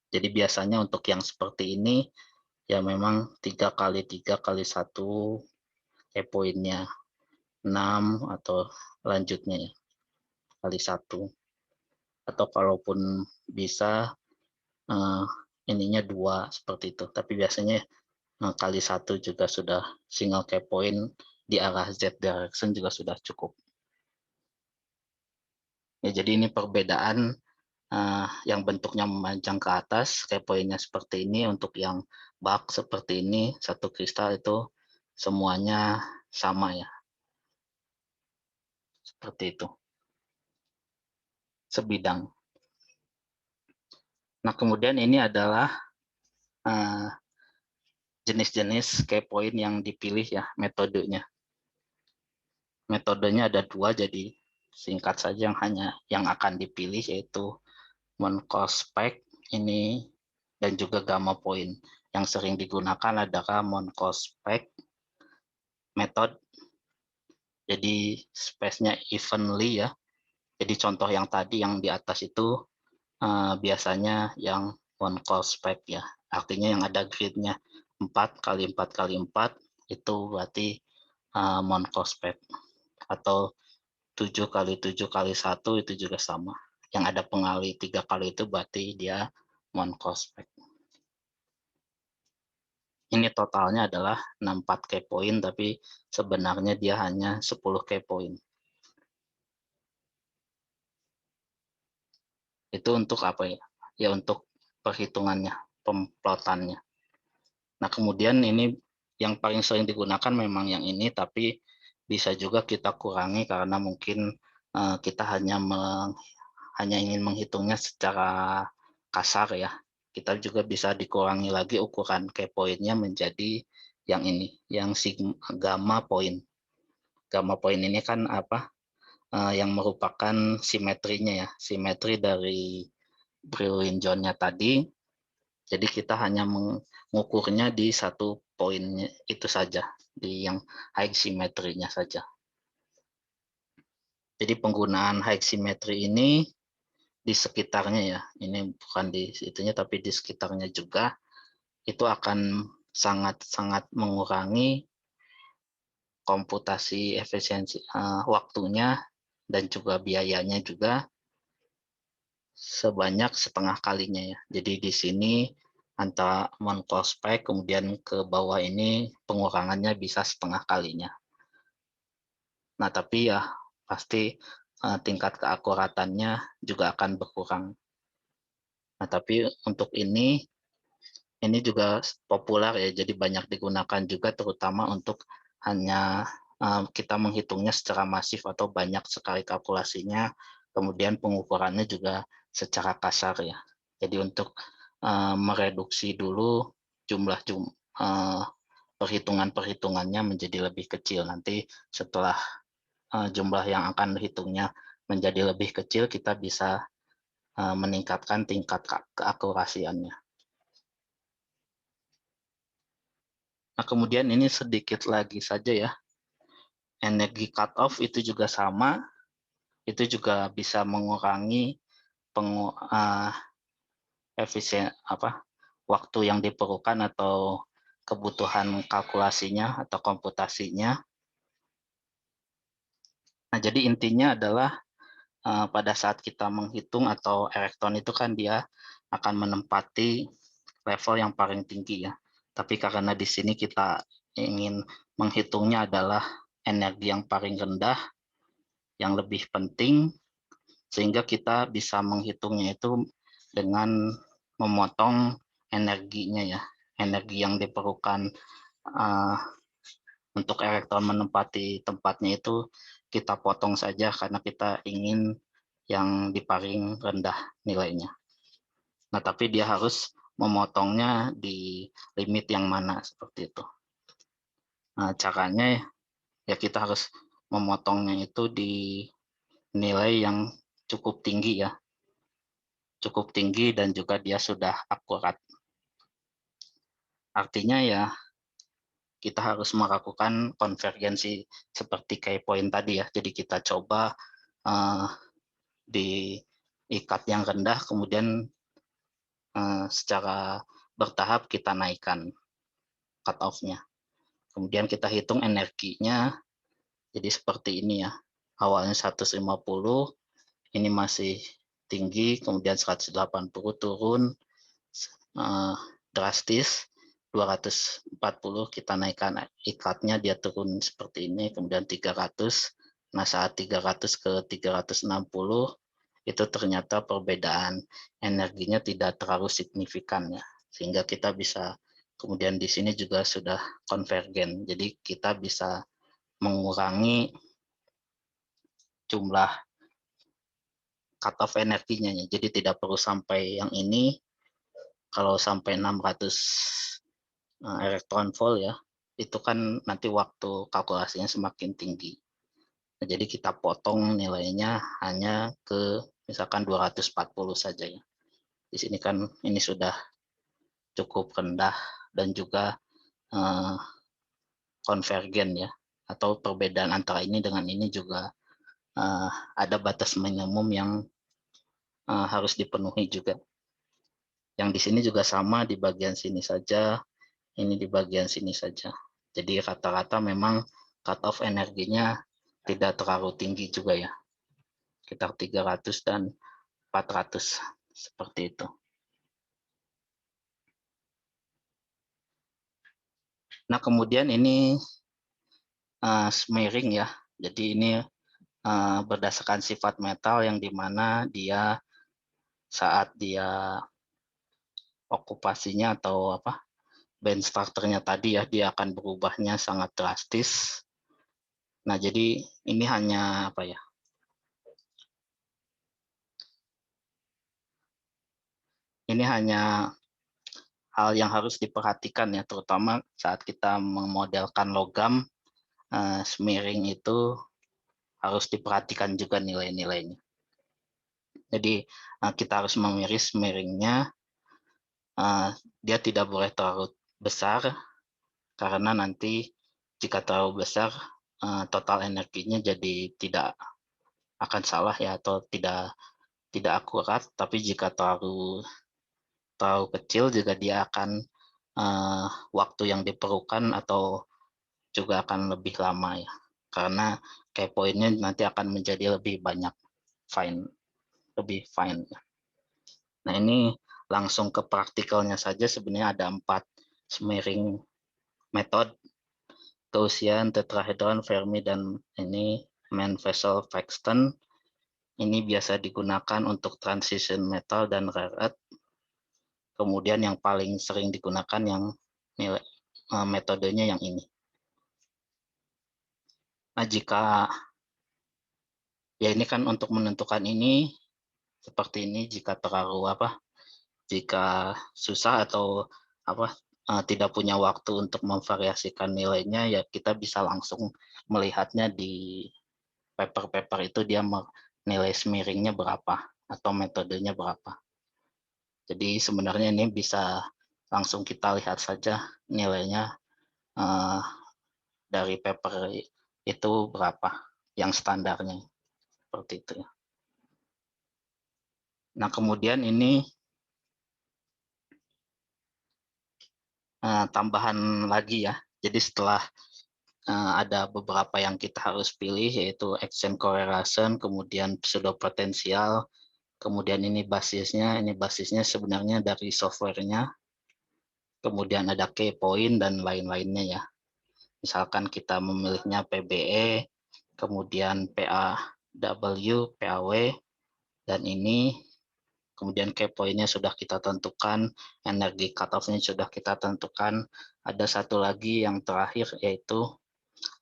Jadi biasanya untuk yang seperti ini ya memang 3 kali 3 kali 1 key point-nya 6 atau lanjutnya ya, kali 1. Atau kalaupun bisa ininya 2 seperti itu. Tapi biasanya kali 1 juga sudah single key point di arah Z direction juga sudah cukup. Ya, jadi ini perbedaan yang bentuknya memanjang ke atas, key point-nya seperti ini. Untuk yang bak seperti ini, satu kristal itu semuanya sama ya. Seperti itu. Sebidang. Nah, kemudian ini adalah jenis-jenis key point yang dipilih ya, metodenya. Metodenya ada 2, jadi singkat saja yang akan dipilih yaitu Monco-Spec ini dan juga gamma point. Yang sering digunakan adalah Monco-Spec method. Jadi space-nya evenly ya. Jadi contoh yang tadi yang di atas itu biasanya yang Monco-Spec ya. Artinya yang ada grid-nya 4 kali 4 kali 4 itu berarti Monco-Spec. Atau 7 kali 7 kali 1 itu juga sama. Yang ada pengali 3 kali itu berarti dia Monco-Spec. Ini totalnya adalah 64 key point, tapi sebenarnya dia hanya 10 key point. Itu untuk apa ya? Ya untuk perhitungannya, pemplotannya. Nah, kemudian ini yang paling sering digunakan memang yang ini, tapi bisa juga kita kurangi karena mungkin kita hanya ingin menghitungnya secara kasar ya. Kita juga bisa dikurangi lagi ukuran key point-nya menjadi yang ini, yang gamma point. Gamma point ini kan apa? Yang merupakan simetrinya ya, simetri dari Brillouin zone-nya tadi. Jadi kita hanya mengukurnya di satu poin itu saja. di yang high symmetry-nya saja. Jadi penggunaan high symmetry ini di sekitarnya ya, ini bukan di situnya tapi di sekitarnya juga, itu akan sangat-sangat mengurangi komputasi efisiensi waktunya dan juga biayanya juga sebanyak setengah kalinya ya. Jadi di sini antara men-call spec kemudian ke bawah ini pengurangannya bisa setengah kalinya. Nah, tapi ya pasti tingkat keakuratannya juga akan berkurang. Nah, tapi untuk ini juga populer ya, jadi banyak digunakan juga terutama untuk hanya kita menghitungnya secara masif atau banyak sekali kalkulasinya, kemudian pengukurannya juga secara kasar ya. Jadi untuk mereduksi dulu jumlah perhitungan-perhitungannya menjadi lebih kecil. Nanti setelah jumlah yang akan dihitungnya menjadi lebih kecil, kita bisa meningkatkan tingkat keakurasiannya. Nah, kemudian ini sedikit lagi saja ya, energi cut off itu juga sama, itu juga bisa mengurangi efisien waktu yang diperlukan atau kebutuhan kalkulasinya atau komputasinya. Nah, jadi intinya adalah pada saat kita menghitung atau elektron itu kan dia akan menempati level yang paling tinggi ya. Tapi karena di sini kita ingin menghitungnya adalah energi yang paling rendah, yang lebih penting, sehingga kita bisa menghitungnya itu dengan memotong energinya ya, energi yang diperlukan uh, untuk elektron menempati tempatnya itu kita potong saja karena kita ingin yang di paling rendah nilainya. Nah, tapi dia harus memotongnya di limit yang mana seperti itu. Nah, caranya ya kita harus memotongnya itu di nilai yang cukup tinggi ya, cukup tinggi dan juga dia sudah akurat. Artinya ya kita harus melakukan konvergensi seperti kayak poin tadi ya. Jadi kita coba di ikat yang rendah, kemudian secara bertahap kita naikkan cut off-nya. Kemudian kita hitung energinya, jadi seperti ini ya. Awalnya 150, ini masih tinggi, kemudian 180 turun drastis, 240 kita naikkan ikatnya, dia turun seperti ini, kemudian 300. Nah, saat 300 ke 360 itu ternyata perbedaan energinya tidak terlalu signifikan ya, sehingga kita bisa kemudian di sini juga sudah konvergen. Jadi kita bisa mengurangi jumlah cut off energinya ya. Jadi tidak perlu sampai yang ini, kalau sampai 600 elektron volt ya, itu kan nanti waktu kalkulasinya semakin tinggi. Nah, jadi kita potong nilainya hanya ke misalkan 240 saja ya. Di sini kan ini sudah cukup rendah dan juga konvergen ya, atau perbedaan antara ini dengan ini juga ada batas minimum yang harus dipenuhi juga. Yang di sini juga sama, di bagian sini saja, ini di bagian sini saja. Jadi rata-rata memang cut off energinya tidak terlalu tinggi juga ya, sekitar 300 dan 400 seperti itu. Nah, kemudian ini smearing ya. Jadi ini berdasarkan sifat metal yang dimana dia saat dia okupasinya atau band structure-nya tadi ya, dia akan berubahnya sangat drastis. Nah, jadi ini hanya ini hanya hal yang harus diperhatikan ya, terutama saat kita memodelkan logam, smearing itu harus diperhatikan juga nilai-nilainya. Jadi kita harus memiris smearingnya, dia tidak boleh terlalu besar karena nanti jika terlalu besar, total energinya jadi tidak akan salah ya, atau tidak tidak akurat, tapi jika terlalu terlalu kecil juga dia akan, waktu yang diperlukan atau juga akan lebih lama ya, karena key point-nya nanti akan menjadi lebih banyak, fine lebih fine. Nah, ini langsung ke praktikalnya saja. Sebenarnya ada 4 smearing method: Gaussian, tetrahedron, Fermi, dan ini main vessel Paxton. Ini biasa digunakan untuk transition metal dan rare earth. Kemudian yang paling sering digunakan yang metodenya yang ini. Nah, ya ini kan untuk menentukan ini seperti ini. Jika terlalu jika susah atau tidak punya waktu untuk memvariasikan nilainya, ya kita bisa langsung melihatnya di paper-paper itu, dia nilai smearingnya berapa atau metodenya berapa. Jadi sebenarnya ini bisa langsung kita lihat saja nilainya dari paper itu berapa yang standarnya, seperti itu ya. Nah, kemudian ini tambahan lagi ya. Jadi setelah ada beberapa yang kita harus pilih, yaitu exchange correlation, kemudian pseudo potensial, kemudian ini basisnya sebenarnya dari softwarenya, kemudian ada key point dan lain-lainnya ya. Misalkan kita memilihnya PBE, kemudian PAW, PAW, dan ini, kemudian key point-nya sudah kita tentukan, energi cut-off-nya sudah kita tentukan. Ada satu lagi yang terakhir, yaitu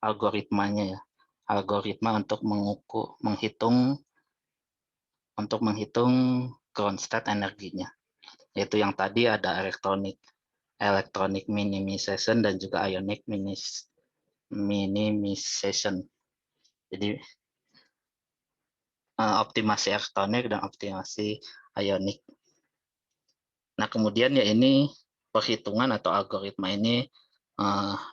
algoritmanya ya. Algoritma untuk menghitung ground state energinya. Yaitu yang tadi ada electronic minimization dan juga ionic minimization. Jadi optimasi elektronik dan optimasi ionik. Nah, kemudian ya ini perhitungan atau algoritma ini,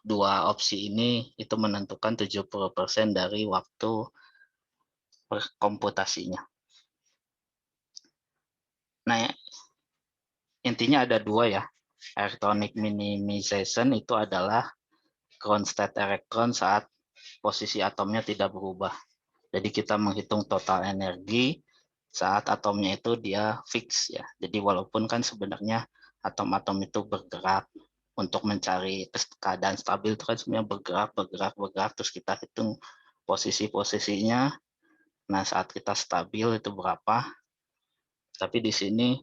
dua opsi ini itu menentukan 70% dari waktu komputasinya. Nah, intinya ada dua ya. Electronic minimization itu adalah ground state elektron saat posisi atomnya tidak berubah. Jadi kita menghitung total energi saat atomnya itu dia fix ya. Jadi walaupun kan sebenarnya atom-atom itu bergerak, untuk mencari keadaan stabil itu kan sebenarnya bergerak, terus kita hitung posisi-posisinya. Nah, saat kita stabil itu berapa. Tapi di sini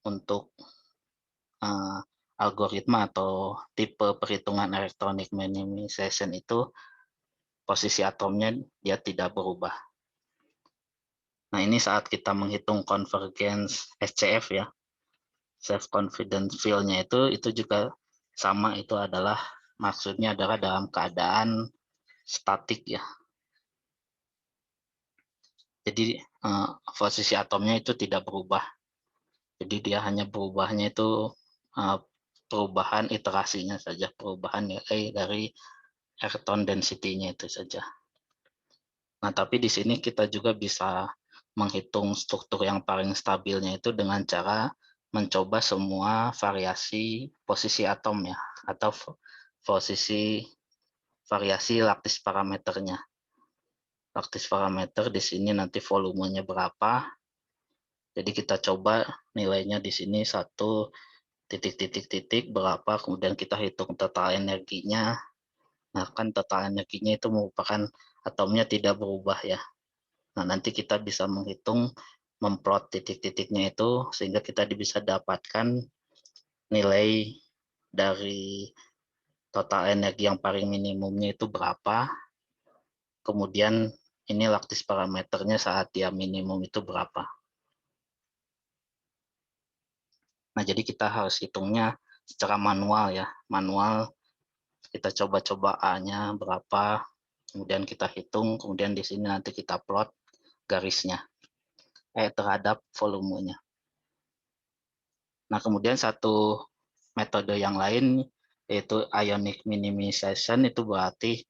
untuk algoritma atau tipe perhitungan electronic minimization itu posisi atomnya dia tidak berubah. Nah, ini saat kita menghitung convergence SCF ya, self confidence field-nya itu juga sama, itu adalah maksudnya adalah dalam keadaan statik ya. Jadi posisi atomnya itu tidak berubah. Jadi dia hanya berubahnya itu perubahan iterasinya saja, perubahan nilai dari electron density-nya itu saja. Nah, tapi di sini kita juga bisa menghitung struktur yang paling stabilnya itu dengan cara mencoba semua variasi posisi atom ya, atau variasi lattice parameternya. Lattice parameter di sini nanti volumenya berapa. Jadi kita coba nilainya di sini 1 berapa, kemudian kita hitung total energinya. Nah, kan total energinya itu merupakan atomnya tidak berubah ya. Nah, nanti kita bisa memplot titik-titiknya itu, sehingga kita bisa dapatkan nilai dari total energi yang paling minimumnya itu berapa, kemudian ini lattice parameternya saat dia minimum itu berapa. Nah, jadi kita harus hitungnya secara manual ya. Manual kita coba-coba A-nya berapa, kemudian kita hitung, kemudian di sini nanti kita plot garisnya terhadap volumenya. Nah, kemudian satu metode yang lain yaitu ionic minimization, itu berarti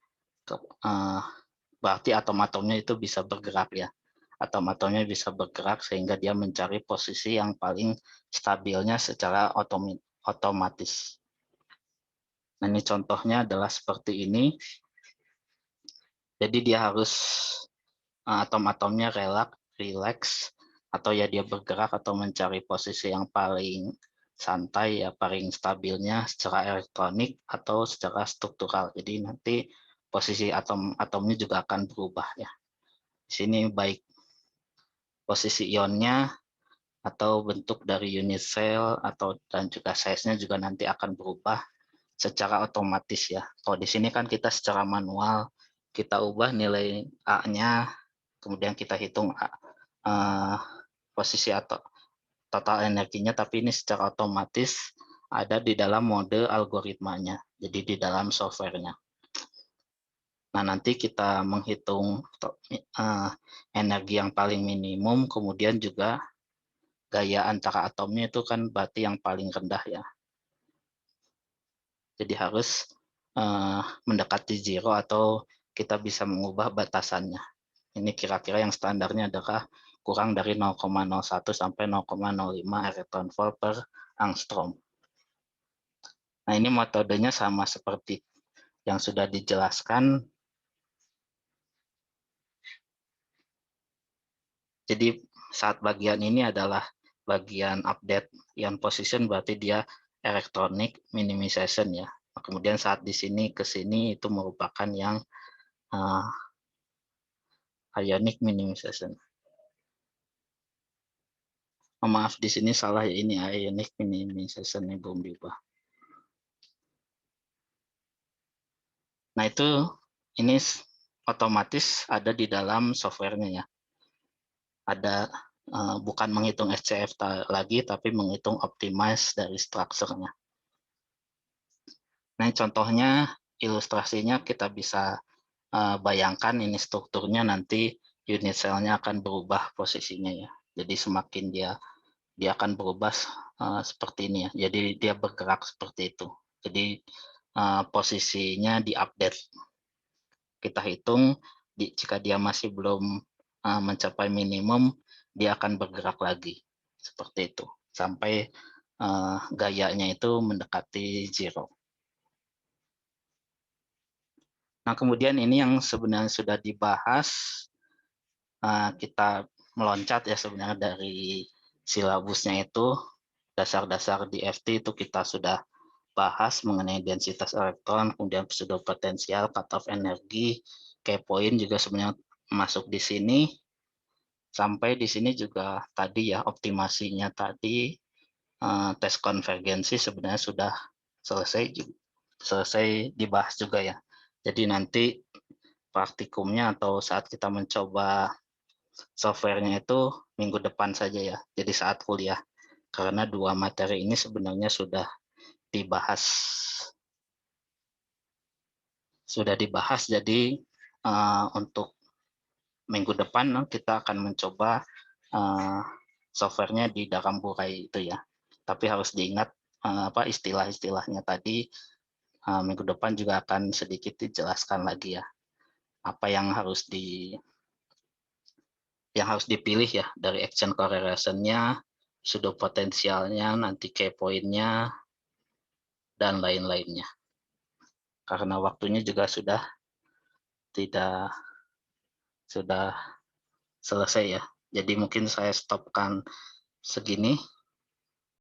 berarti atom-atomnya itu bisa bergerak ya. Atom-atomnya bisa bergerak sehingga dia mencari posisi yang paling stabilnya secara otomatis. Nah, ini contohnya adalah seperti ini. Jadi dia harus atom-atomnya relax, atau ya dia bergerak atau mencari posisi yang paling santai ya, paling stabilnya secara elektronik atau secara struktural. Jadi nanti posisi atom-atomnya juga akan berubah ya. Di sini baik posisi ionnya atau bentuk dari unit cell atau dan juga size-nya juga nanti akan berubah secara otomatis ya. Kalau di sini kan kita secara manual, kita ubah nilai A-nya, kemudian kita hitung posisi atau total energinya, tapi ini secara otomatis ada di dalam mode algoritmanya, jadi di dalam softwarenya. Nah, nanti kita menghitung energi yang paling minimum, kemudian juga gaya antara atomnya itu kan berarti yang paling rendah ya. Jadi harus mendekati zero atau kita bisa mengubah batasannya. Ini kira-kira yang standarnya adalah kurang dari 0,01 sampai 0,05 elektron volt per angstrom. Nah, ini metodenya sama seperti yang sudah dijelaskan. Jadi saat bagian ini adalah bagian update ion position, berarti dia electronic minimization ya. Kemudian saat di sini ke sini itu merupakan yang ionic minimization. Oh, maaf, di sini salah ya, ini ionic minimization ini belum diubah. Nah, itu ini otomatis ada di dalam softwarenya ya. Ada bukan menghitung SCF lagi, tapi menghitung optimize dari strukturnya. Nah, contohnya ilustrasinya kita bisa bayangkan ini strukturnya nanti unit cell-nya akan berubah posisinya ya. Jadi semakin dia akan berubah seperti ini ya. Jadi dia bergerak seperti itu. Jadi posisinya diupdate. Kita hitung jika dia masih belum mencapai minimum, dia akan bergerak lagi seperti itu sampai gayanya itu mendekati zero. Nah, kemudian ini yang sebenarnya sudah dibahas, kita meloncat ya sebenarnya dari silabusnya itu, dasar-dasar di FT itu kita sudah bahas mengenai densitas elektron, kemudian pseudopotensial, cutoff energi, key point juga sebenarnya masuk di sini. Sampai di sini juga tadi ya optimasinya tadi, tes konvergensi sebenarnya sudah selesai dibahas juga ya. Jadi nanti praktikumnya atau saat kita mencoba softwarenya itu minggu depan saja ya. Jadi saat kuliah. Karena dua materi ini sebenarnya sudah dibahas. Jadi untuk minggu depan kita akan mencoba softwarenya di dalam Burai itu ya. Tapi harus diingat istilah-istilahnya tadi, minggu depan juga akan sedikit dijelaskan lagi ya. Apa yang harus dipilih ya dari action correlation-nya, pseudopotensialnya, nanti key point-nya, dan lain-lainnya. Karena waktunya juga sudah selesai ya. Jadi mungkin saya stopkan segini.